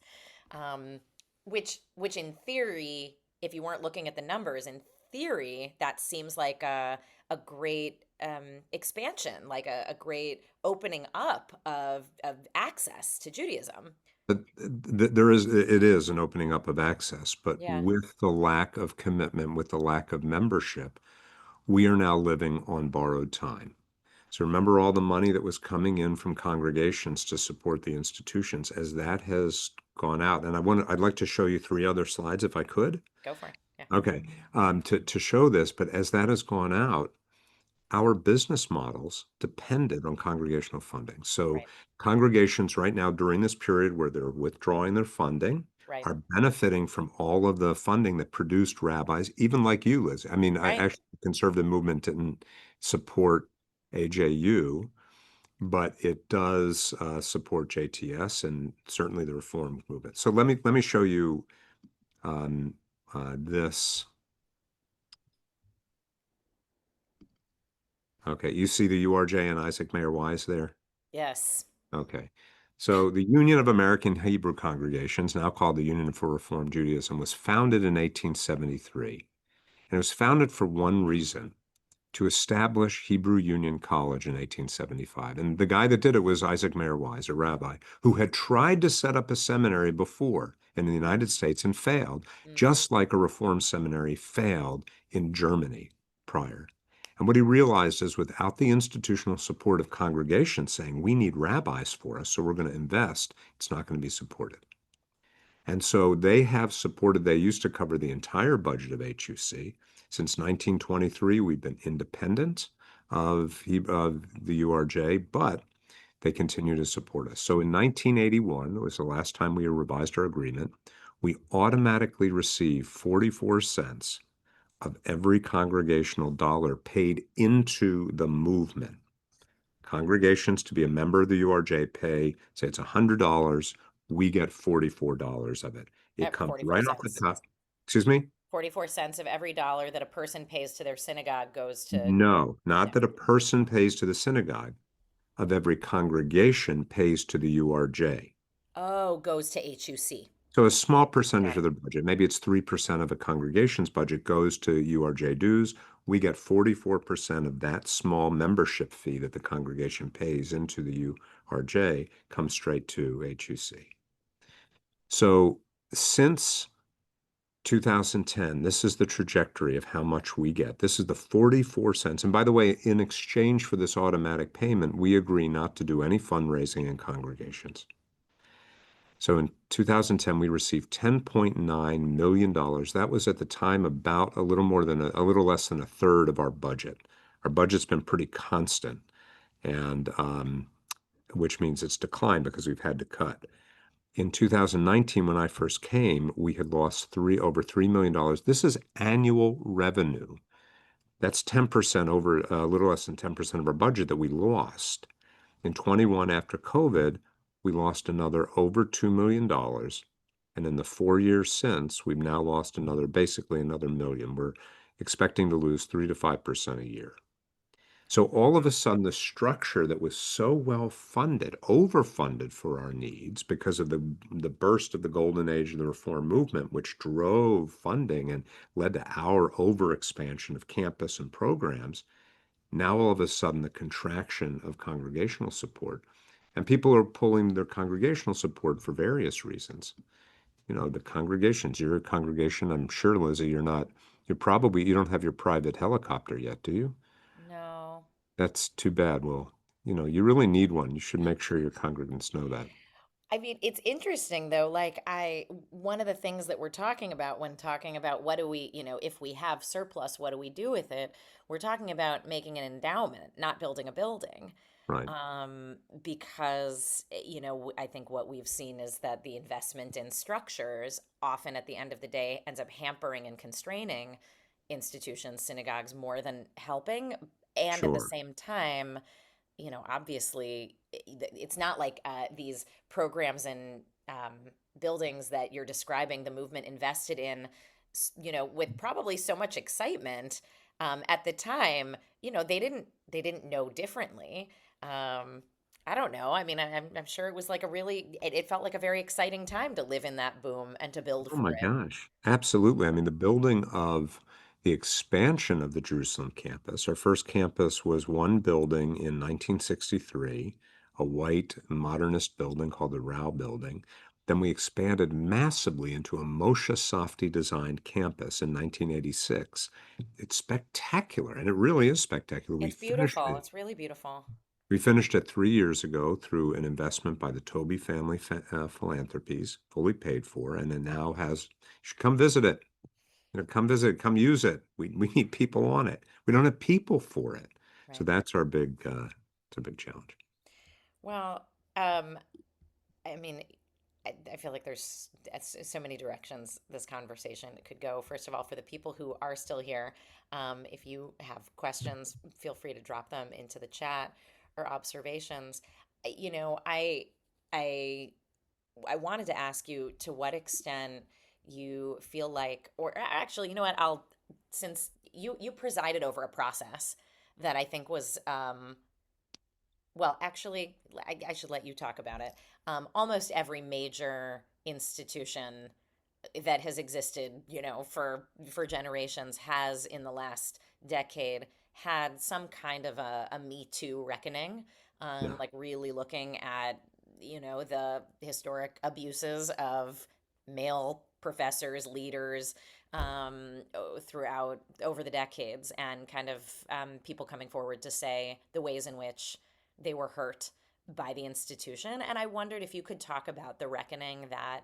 Um, which in theory, if you weren't looking at the numbers, in theory, that seems like a great expansion, like a great opening up of access to Judaism. But it is an opening up of access, but Yeah, with the lack of commitment, with the lack of membership, we are now living on borrowed time. So remember all the money that was coming in from congregations to support the institutions as that has gone out. And I'd like to show you three other slides if I could. go for it. Yeah, Okay. To show this, but as that has gone out, our business models depended on congregational funding. So right, congregations right now during this period where they're withdrawing their funding right, are benefiting from all of the funding that produced rabbis, even like you, Liz. I mean, I right. actually the conservative movement didn't support AJU, but it does support JTS and certainly the Reform movement. So let me show you um, this. Okay, you see the URJ and Isaac Mayer Wise there. Yes. Okay. So the Union of American Hebrew Congregations, now called the Union for Reform Judaism, was founded in 1873. And it was founded for one reason, to establish Hebrew Union College in 1875. And the guy that did it was Isaac Mayer Wise, a rabbi, who had tried to set up a seminary before in the United States and failed, Hmm. just like a reform seminary failed in Germany prior. And what he realized is without the institutional support of congregations saying, we need rabbis for us, so we're going to invest, it's not going to be supported. And so they have supported, they used to cover the entire budget of HUC. Since 1923, we've been independent of the URJ, but they continue to support us. So in 1981, it was the last time we revised our agreement, we automatically received 44 cents of every congregational dollar paid into the movement. Congregations to be a member of the URJ pay, say it's $100, we get $44 of it. It At comes 44 right off the cents. top. Excuse me? 44 cents of every dollar that a person pays to their synagogue goes to, No, no. not that a person pays to the synagogue, of every congregation pays to the URJ. Oh, goes to HUC. So a small percentage Got of it. their budget, maybe it's 3% of a congregation's budget goes to URJ dues. We get 44% of that small membership fee that the congregation pays into the URJ comes straight to HUC. So since 2010, this is the trajectory of how much we get. This is the 44 cents. And by the way, in exchange for this automatic payment, we agree not to do any fundraising in congregations. So in 2010, we received $10.9 million. That was at the time about a little more than a little less than a third of our budget. Our budget's been pretty constant, and which means it's declined because we've had to cut. In 2019, when I first came, we had lost over $3 million. This is annual revenue. That's 10% over a little less than 10% of our budget that we lost. In 21, after COVID, we lost another over $2 million. And in the 4 years since, we've now lost basically another million. We're expecting to lose 3 to 5% a year. So all of a sudden, the structure that was so well funded, overfunded for our needs because of the burst of the golden age of the reform movement, which drove funding and led to our overexpansion of campus and programs, now all of a sudden the contraction of congregational support. And people are pulling their congregational support for various reasons. The congregations, your congregation, I'm sure, Lizzie, you don't have your private helicopter yet, do you? No. That's too bad. Well, you really need one. You should make sure your congregants know that. I mean, it's interesting though. One of the things that we're talking about when talking about what do we, if we have surplus, what do we do with it? We're talking about making an endowment, not building a building. Right. Because, I think what we've seen is that the investment in structures often at the end of the day ends up hampering and constraining institutions, synagogues more than helping. And at the Sure. same time, obviously, it's not like these programs and buildings that you're describing the movement invested in, with probably so much excitement at the time. They didn't know differently. Um, I don't know. I mean, I'm sure it was like it felt like a very exciting time to live in that boom and to build Oh for my it. gosh. Absolutely. I mean, the expansion of the Jerusalem campus, our first campus was one building in 1963, a white modernist building called the Rao Building. Then we expanded massively into a Moshe Safdie designed campus in 1986. It's spectacular, and it really is spectacular. It's beautiful. It's really beautiful. We finished it 3 years ago through an investment by the Toby Family Philanthropies, fully paid for, and it now has. You should come visit it. Come visit, come use it. We need people on it. We don't have people for it, so Right. that's our big. It's a big challenge. Well, I mean, I feel like there's so many directions this conversation could go. First of all, for the people who are still here, if you have questions, feel free to drop them into the chat or observations. You know, I I wanted to ask you to what extent you feel like, or actually, you know what? Since you presided over a process that I think was well, actually, I should let you talk about it. Almost every major institution that has existed, for generations has in the last decade had some kind of a Me Too reckoning, Yeah. like really looking at, the historic abuses of male professors, leaders throughout over the decades, and kind of people coming forward to say the ways in which they were hurt by the institution. And I wondered if you could talk about the reckoning that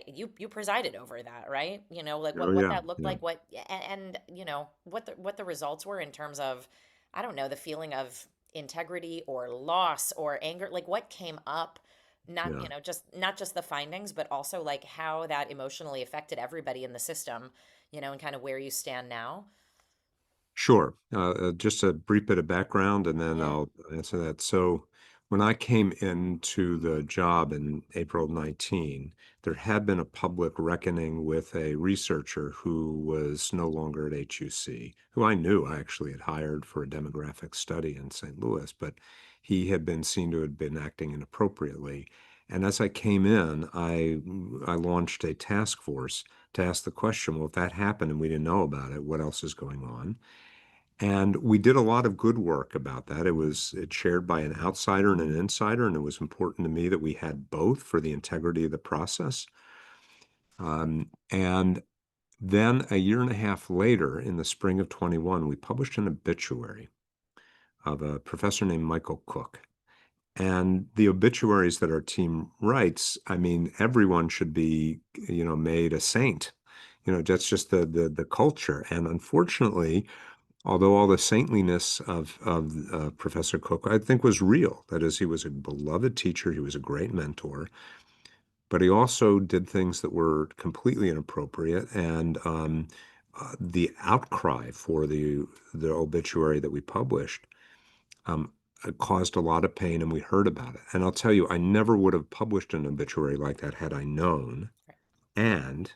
you presided over that, right? You know, like Oh what yeah, that looked yeah, like, and you know what the results were in terms of, I don't know, the feeling of integrity or loss or anger, like what came up, not yeah. you know just not just the findings, but also like how that emotionally affected everybody in the system, and kind of where you stand now. Sure. Just a brief bit of background, and then Yeah. I'll answer that. So, when I came into the job in April of 19, there had been a public reckoning with a researcher who was no longer at HUC, who I knew I actually had hired for a demographic study in St. Louis, but he had been seen to have been acting inappropriately. And as I came in, I launched a task force to ask the question, well, if that happened and we didn't know about it, what else is going on? And we did a lot of good work about that. It's shared by an outsider and an insider, and it was important to me that we had both for the integrity of the process. And then a year and a half later, in the spring of 21, we published an obituary of a professor named Michael Cook. And the obituaries that our team writes, I mean, everyone should be, made a saint. That's just the culture. And unfortunately, although all the saintliness of Professor Cook, I think, was real. That is, he was a beloved teacher, he was a great mentor, but he also did things that were completely inappropriate. And the outcry for the obituary that we published um, caused a lot of pain, and we heard about it. And I'll tell you, I never would have published an obituary like that had I known. Right. And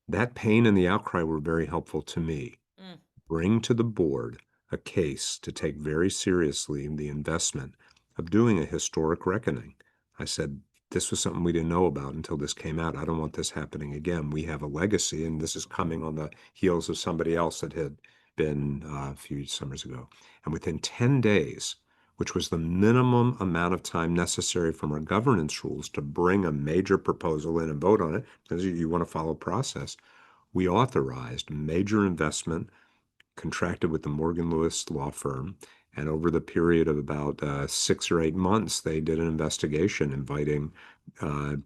that pain and the outcry were very helpful to me. Mm. Bring to the board a case to take very seriously the investment of doing a historic reckoning. I said, this was something we didn't know about until this came out. I don't want this happening again. We have a legacy, and this is coming on the heels of somebody else that had been a few summers ago. And within 10 days, which was the minimum amount of time necessary from our governance rules to bring a major proposal in and vote on it, because you want to follow process, we authorized major investment, contracted with the Morgan Lewis law firm. And over the period of about 6 or 8 months, they did an investigation inviting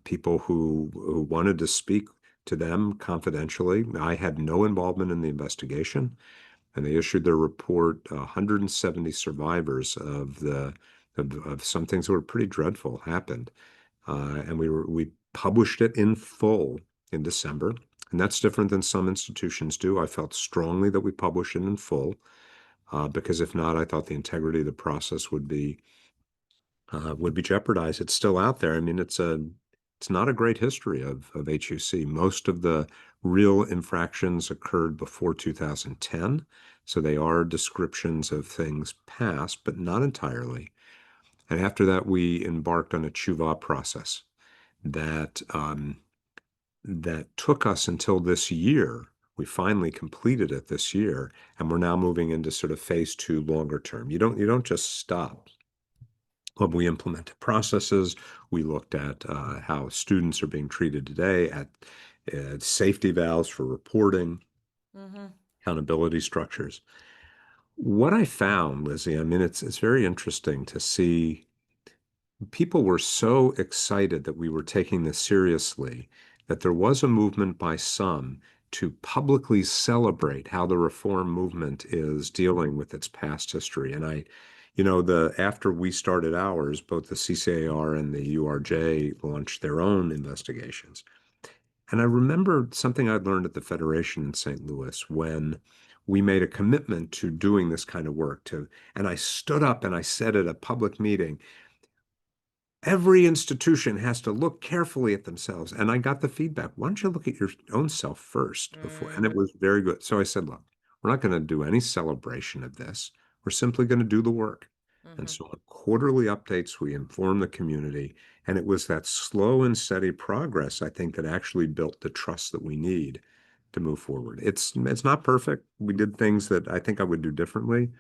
people who wanted to speak to them confidentially. I had no involvement in the investigation, and they issued their report. 170 survivors of some things that were pretty dreadful happened, and we published it in full in December. And that's different than some institutions do. I felt strongly that we publish it in full, because if not, I thought the integrity of the process would be jeopardized. It's still out there. I mean, it's not a great history of HUC. Most of the real infractions occurred before 2010, so they are descriptions of things past, but not entirely. And after that, we embarked on a tshuva process that that took us until this year. We finally completed it this year, and we're now moving into sort of phase two, longer term. You don't just stop. When we implemented processes, we looked at how students are being treated today, at safety valves for reporting, Mm-hmm. accountability structures. What I found, Lizzie, I mean, it's very interesting to see people were so excited that we were taking this seriously that there was a movement by some to publicly celebrate how the reform movement is dealing with its past history. And after we started ours, both the CCAR and the URJ launched their own investigations. And I remember something I'd learned at the Federation in St. Louis when we made a commitment to doing this kind of work and I stood up and I said at a public meeting, every institution has to look carefully at themselves. And I got the feedback, why don't you look at your own self first before? And it Mm. was very good. So I said, look, we're not going to do any celebration of this. We're simply going to do the work. And Mm-hmm. so on quarterly updates, we inform the community. And it was that slow and steady progress, I think, that actually built the trust that we need to move forward. It's not perfect. We did things that I think I would do differently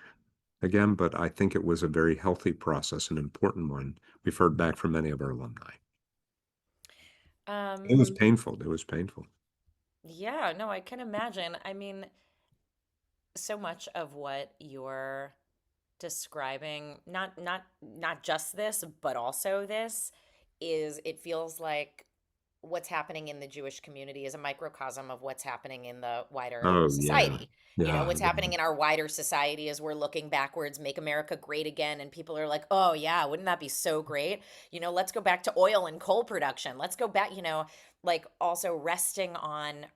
again, but I think it was a very healthy process, an important one. We've heard back from many of our alumni. It was Um, painful. It was painful. yeah, no, I can imagine. I mean, so much of what you're describing, not just this, but also this, is it feels like what's happening in the Jewish community is a microcosm of what's happening in the wider Oh yeah. society. You know, Yeah. what's happening in our wider society is we're looking backwards, make America great again, and people are like, "Oh yeah, wouldn't that be so great? You know, let's go back to oil and coal production. Let's go back, you know, like also resting on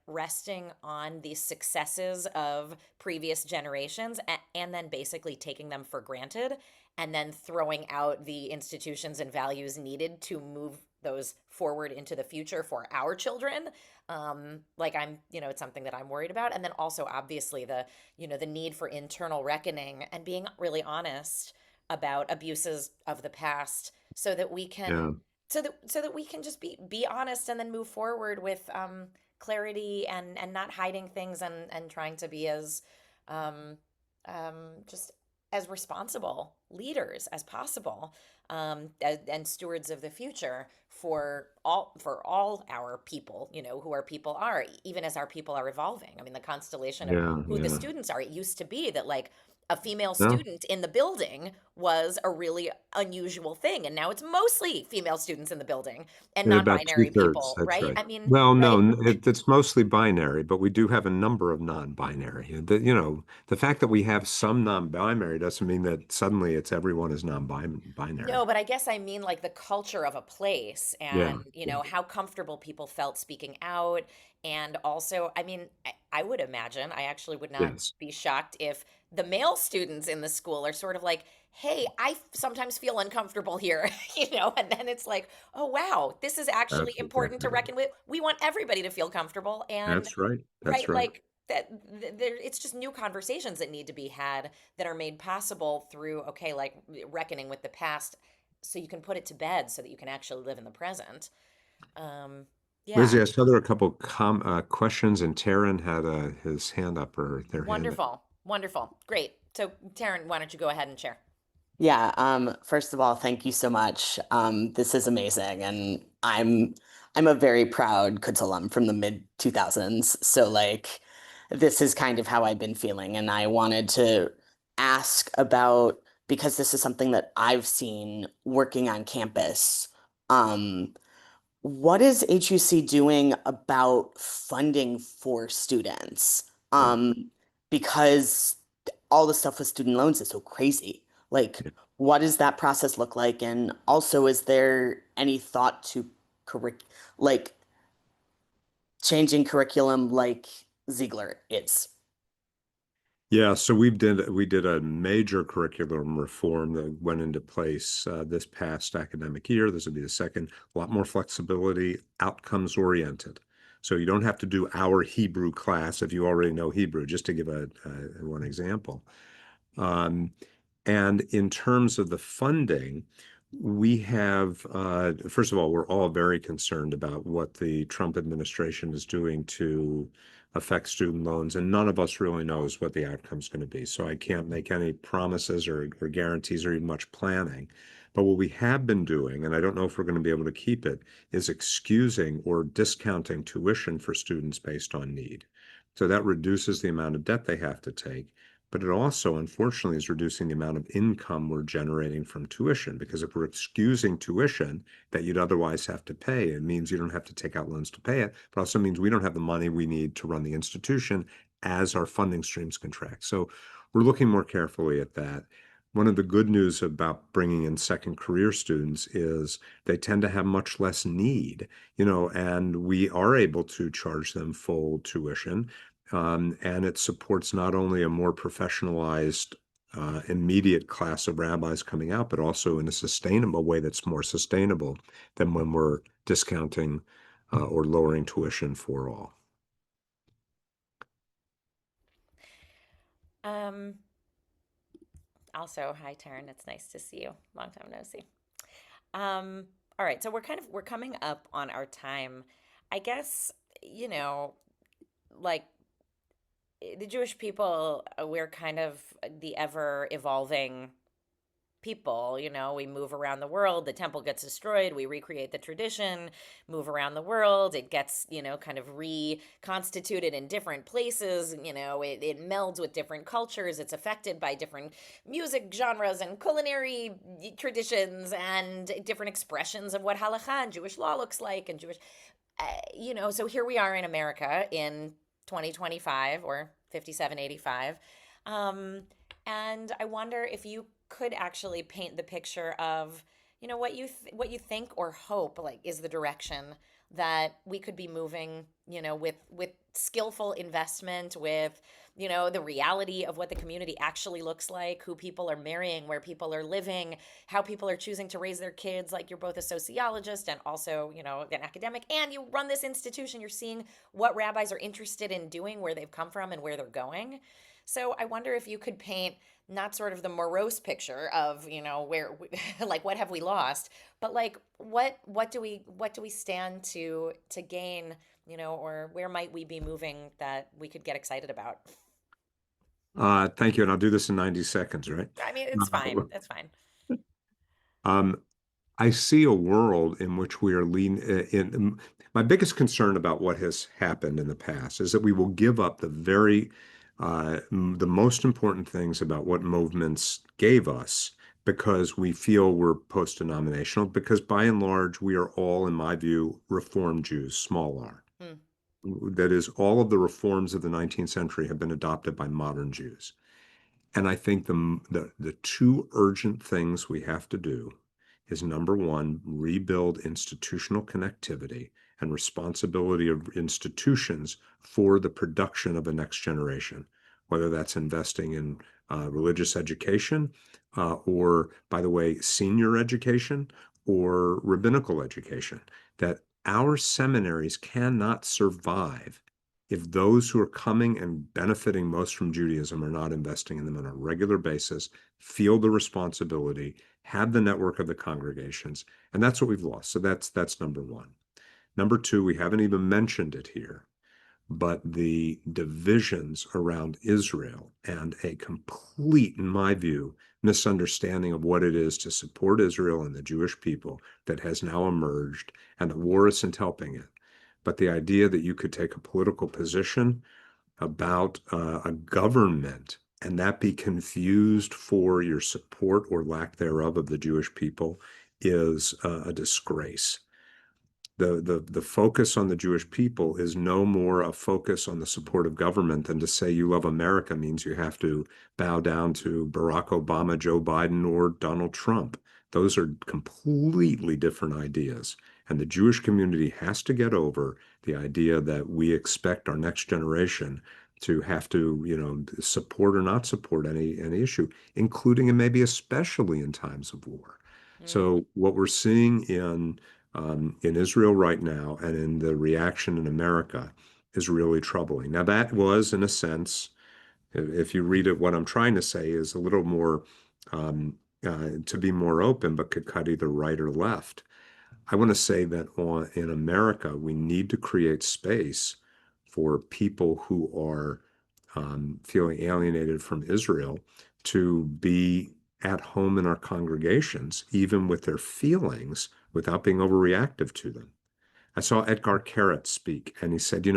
the successes of previous generations and then basically taking them for granted and then throwing out the institutions and values needed to move those forward into the future for our children. Like it's something that I'm worried about. And then also obviously the need for internal reckoning and being really honest about abuses of the past so that we can Yeah. just be honest and then move forward with clarity and not hiding things and trying to be as um, just as responsible leaders as possible, and stewards of the future for all our people, who our people are, even as our people are evolving. I mean, the constellation of Yeah. who the Yeah. students are. It used to be that like a female No, student in the building was a really unusual thing, and now it's mostly female students in the building and about non-binary 2/3. people, That's right? right. I mean, Well, no, right? it's mostly binary, but we do have a number of non-binary. The fact that we have some non-binary doesn't mean that suddenly it's everyone is non-binary. No, but I guess I mean like the culture of a place and, Yeah. Yeah. how comfortable people felt speaking out. And also, I mean, I would imagine, I actually would not Yes. be shocked if the male students in the school are sort of like, hey, I sometimes feel uncomfortable here, and then it's like, oh, wow, this is actually That's important exactly to right. reckon with. We want everybody to feel comfortable. And That's right. That's right, right. like that, there, it's just new conversations that need to be had that are made possible through, okay, like reckoning with the past so you can put it to bed so that you can actually live in the present. Um, yeah, Lizzie, I saw there were a couple questions, and Taryn had his hand up or their hand up. wonderful, wonderful, great. So, Taryn, why don't you go ahead and share? Yeah, first of all, thank you so much. This is amazing, and I'm a very proud Kutsulum from the mid 2000s. So like this is kind of how I've been feeling, and I wanted to ask about because this is something that I've seen working on campus. Um, what is HUC doing about funding for students? Yeah. Because all the stuff with student loans is so crazy. Like, Yeah. what does that process look like? And also, is there any thought to like changing curriculum like Ziegler is? Yeah, so we did a major curriculum reform that went into place this past academic year. This will be the second. A lot more flexibility, outcomes oriented. So you don't have to do our Hebrew class if you already know Hebrew, just to give one example. Um, and in terms of the funding, we have, first of all, we're all very concerned about what the Trump administration is doing to affect student loans, and none of us really knows what the outcome is going to be. So I can't make any promises or guarantees or even much planning. But what we have been doing, and I don't know if we're going to be able to keep it, is excusing or discounting tuition for students based on need. So that reduces the amount of debt they have to take, but it also, unfortunately, is reducing the amount of income we're generating from tuition. Because if we're excusing tuition that you'd otherwise have to pay, it means you don't have to take out loans to pay it, but also means we don't have the money we need to run the institution as our funding streams contract. So we're looking more carefully at that. One of the good news about bringing in second career students is they tend to have much less need, and we are able to charge them full tuition, and it supports not only a more professionalized, immediate class of rabbis coming out, but also in a sustainable way that's more sustainable than when we're discounting or lowering tuition for all. Um, Also, hi, Taryn. It's nice to see you. Long time no see. Um, all right, so we're coming up on our time. I guess, like the Jewish people, we're kind of the ever evolving people. We move around the world, the temple gets destroyed, we recreate the tradition, move around the world, it gets, kind of reconstituted in different places. It melds with different cultures, it's affected by different music genres and culinary traditions and different expressions of what halakha and Jewish law looks like and Jewish, so here we are in America in 2025 or 5785. Um, and I wonder if you could actually paint the picture of, what you think or hope like is the direction that we could be moving, with skillful investment, with, the reality of what the community actually looks like, who people are marrying, where people are living, how people are choosing to raise their kids. Like, you're both a sociologist and also, an academic, and you run this institution. You're seeing what rabbis are interested in doing, where they've come from and where they're going. So I wonder if you could paint not sort of the morose picture of, where like what have we lost, but like what do we stand to gain, or where might we be moving that we could get excited about? Thank you. And I'll do this in 90 seconds, right? I mean, it's fine. That's fine. Um, I see a world in which we are in. My biggest concern about what has happened in the past is that we will give up the most important things about what movements gave us because we feel we're post-denominational, because by and large, we are all, in my view, Reform Jews, small r. Hmm. That is, all of the reforms of the 19th century have been adopted by modern Jews. And I think the two urgent things we have to do is, number one, rebuild institutional connectivity and responsibility of institutions for the production of a next generation, whether that's investing in religious education, or, by the way, senior education or rabbinical education, that our seminaries cannot survive if those who are coming and benefiting most from Judaism are not investing in them on a regular basis, feel the responsibility, have the network of the congregations, and that's what we've lost. So that's number one. Number two, we haven't even mentioned it here, but the divisions around Israel and a complete, in my view, misunderstanding of what it is to support Israel and the Jewish people that has now emerged, and the war isn't helping it. But the idea that you could take a political position about a government and that be confused for your support or lack thereof of the Jewish people is a disgrace. The focus on the Jewish people is no more a focus on the support of government than to say you love America means you have to bow down to Barack Obama, Joe Biden, or Donald Trump. Those are completely different ideas. And the Jewish community has to get over the idea that we expect our next generation to have to, support or not support any issue, including and maybe especially in times of war. Mm. So what we're seeing in Israel right now and in the reaction in America is really troubling. Now, that was, in a sense, if you read it, what I'm trying to say is a little more to be more open, but could cut either right or left. I want to say that in America, we need to create space for people who are feeling alienated from Israel to be at home in our congregations, even with their feelings, without being overreactive to them. I saw Edgar Carrot speak, and he said,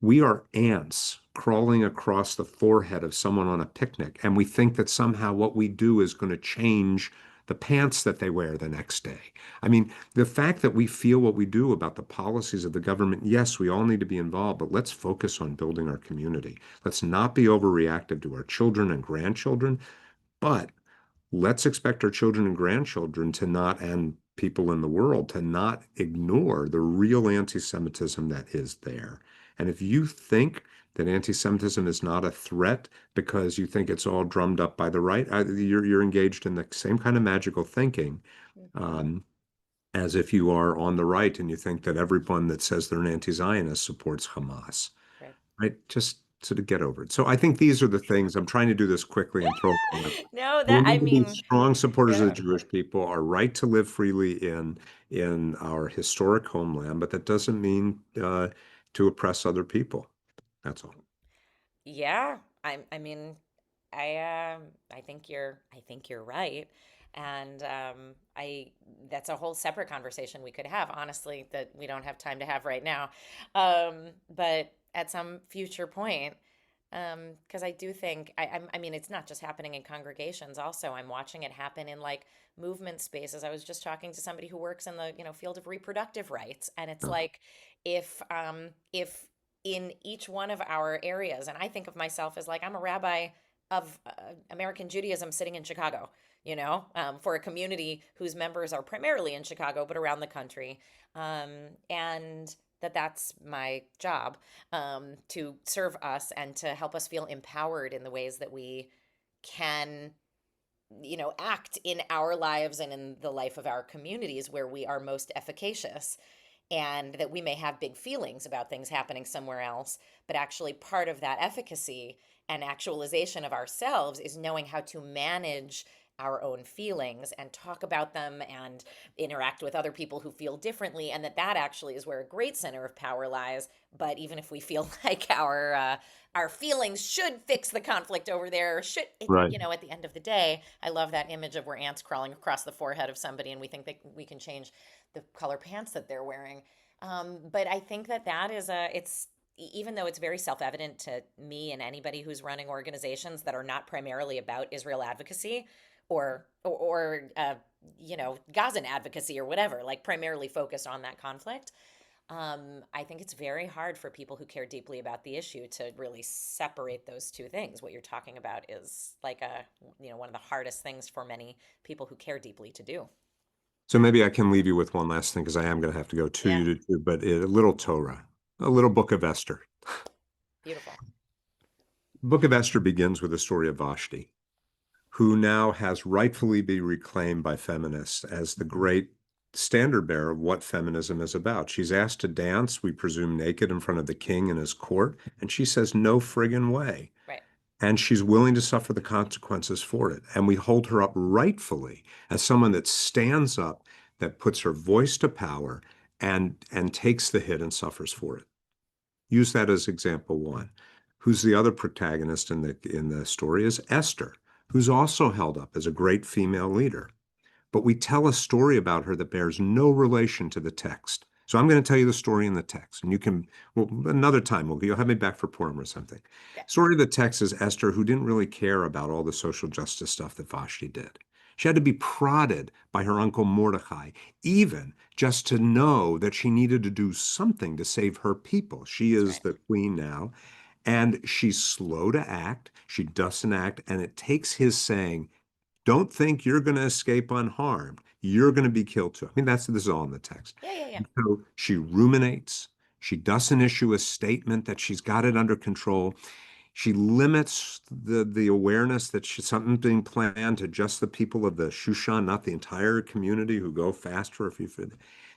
we are ants crawling across the forehead of someone on a picnic, and we think that somehow what we do is going to change the pants that they wear the next day. I mean, the fact that we feel what we do about the policies of the government, yes, we all need to be involved, but let's focus on building our community. Let's not be overreactive to our children and grandchildren, but let's expect our children and grandchildren to not, and people in the world, to not ignore the real anti-Semitism that is there. And if you think that anti-Semitism is not a threat because you think it's all drummed up by the right, you're engaged in the same kind of magical thinking, um, as if you are on the right and you think that everyone that says they're an anti-Zionist supports Hamas. Right. Right? Just sort of get over it. So I think these are the things. I'm trying to do this quickly and throw it out. No, We that I need to be mean, strong supporters of the yeah. Jewish people, our right to live freely in our historic homeland, but that doesn't mean to oppress other people. That's all. Yeah, I mean, I think you're right, and I that's a whole separate conversation we could have, honestly, that we don't have time to have right now, but at some future point, because I do think I mean, it's not just happening in congregations. Also, I'm watching it happen in like movement spaces. I was just talking to somebody who works in the field of reproductive rights, and it's like if in each one of our areas, and I think of myself as like I'm a rabbi of American Judaism sitting in Chicago, for a community whose members are primarily in Chicago, but around the country. And that's my job, to serve us and to help us feel empowered in the ways that we can, act in our lives and in the life of our communities where we are most efficacious. And that we may have big feelings about things happening somewhere else, but actually part of that efficacy and actualization of ourselves is knowing how to manage our own feelings and talk about them and interact with other people who feel differently, and that actually is where a great center of power lies. But even if we feel like our feelings should fix the conflict over there, or should it, Right. at the end of the day, I love that image of where ants crawling across the forehead of somebody, and we think that we can change the color pants that they're wearing. But I think that is it's, even though it's very self-evident to me and anybody who's running organizations that are not primarily about Israel advocacy or Gazan advocacy or whatever, like primarily focused on that conflict. I think it's very hard for people who care deeply about the issue to really separate those two things. What you're talking about is like one of the hardest things for many people who care deeply to do. So maybe I can leave you with one last thing because I am going to have to go to Yeah, you to do, but a little Torah, a little book of Esther. beautiful. Book of Esther begins with the story of Vashti, who now has rightfully been reclaimed by feminists as the great standard bearer of what feminism is about. She's asked to dance, we presume naked, in front of the king in his court, and she says, no friggin' way. Right. And she's willing to suffer the consequences for it. And we hold her up rightfully as someone that stands up, that puts her voice to power and takes the hit and suffers for it. Use that as example one. Who's the other protagonist in the story is Esther, who's also held up as a great female leader. But we tell a story about her that bears no relation to the text. So I'm going to tell you the story in the text, and you can, well, another time you'll have me back for Purim or something. Yeah. Story of the text is Esther, who didn't really care about all the social justice stuff that Vashti did. She had to be prodded by her uncle Mordecai, even just to know that she needed to do something to save her people. She That's is right. the queen now, and she's slow to act. She doesn't act, and it takes his saying, don't think you're going to escape unharmed. You're going to be killed too. I mean, this is all in the text. Yeah, yeah, yeah. So she ruminates. She doesn't issue a statement that she's got it under control. She limits the awareness that something's being planned to just the people of the Shushan, not the entire community who go fast for a few.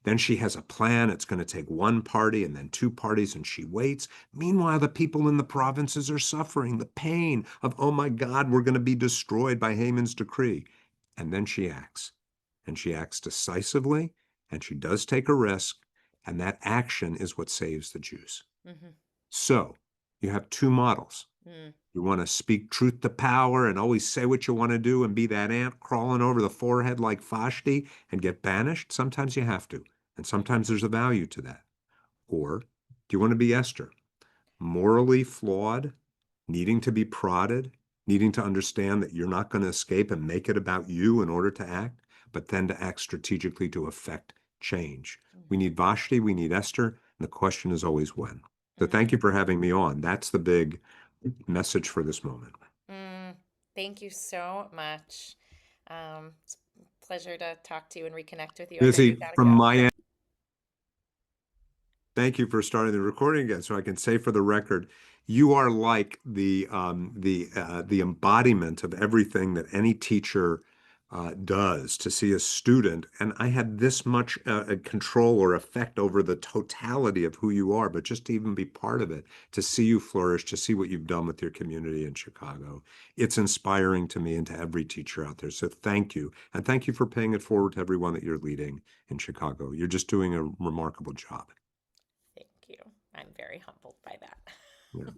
Then she has a plan. It's going to take one party and then two parties, and she waits. Meanwhile, the people in the provinces are suffering the pain of, oh my God, we're going to be destroyed by Haman's decree. And then she acts. And she acts decisively, and she does take a risk, and that action is what saves the Jews. Mm-hmm. So you have two models. Mm. You want to speak truth to power and always say what you want to do and be that ant crawling over the forehead like Vashti and get banished? Sometimes you have to, and sometimes there's a value to that. Or do you want to be Esther, morally flawed, needing to be prodded, needing to understand that you're not going to escape and make it about you in order to act, but then to act strategically to affect change? We need Vashti, we need Esther, and the question is always when. So thank you for having me on. That's the big message for this moment. Thank you so much. It's a pleasure to talk to you and reconnect with you. I know you Busy gotta from go. my end. Thank you for starting the recording again, so I can say for the record, you are like the embodiment of everything that any teacher does to see a student. And I had this much control or effect over the totality of who you are, but just to even be part of it, to see you flourish, to see what you've done with your community in Chicago, it's inspiring to me and to every teacher out there. So thank you. And thank you for paying it forward to everyone that you're leading in Chicago. You're just doing a remarkable job. Thank you. I'm very humbled by that. Yeah.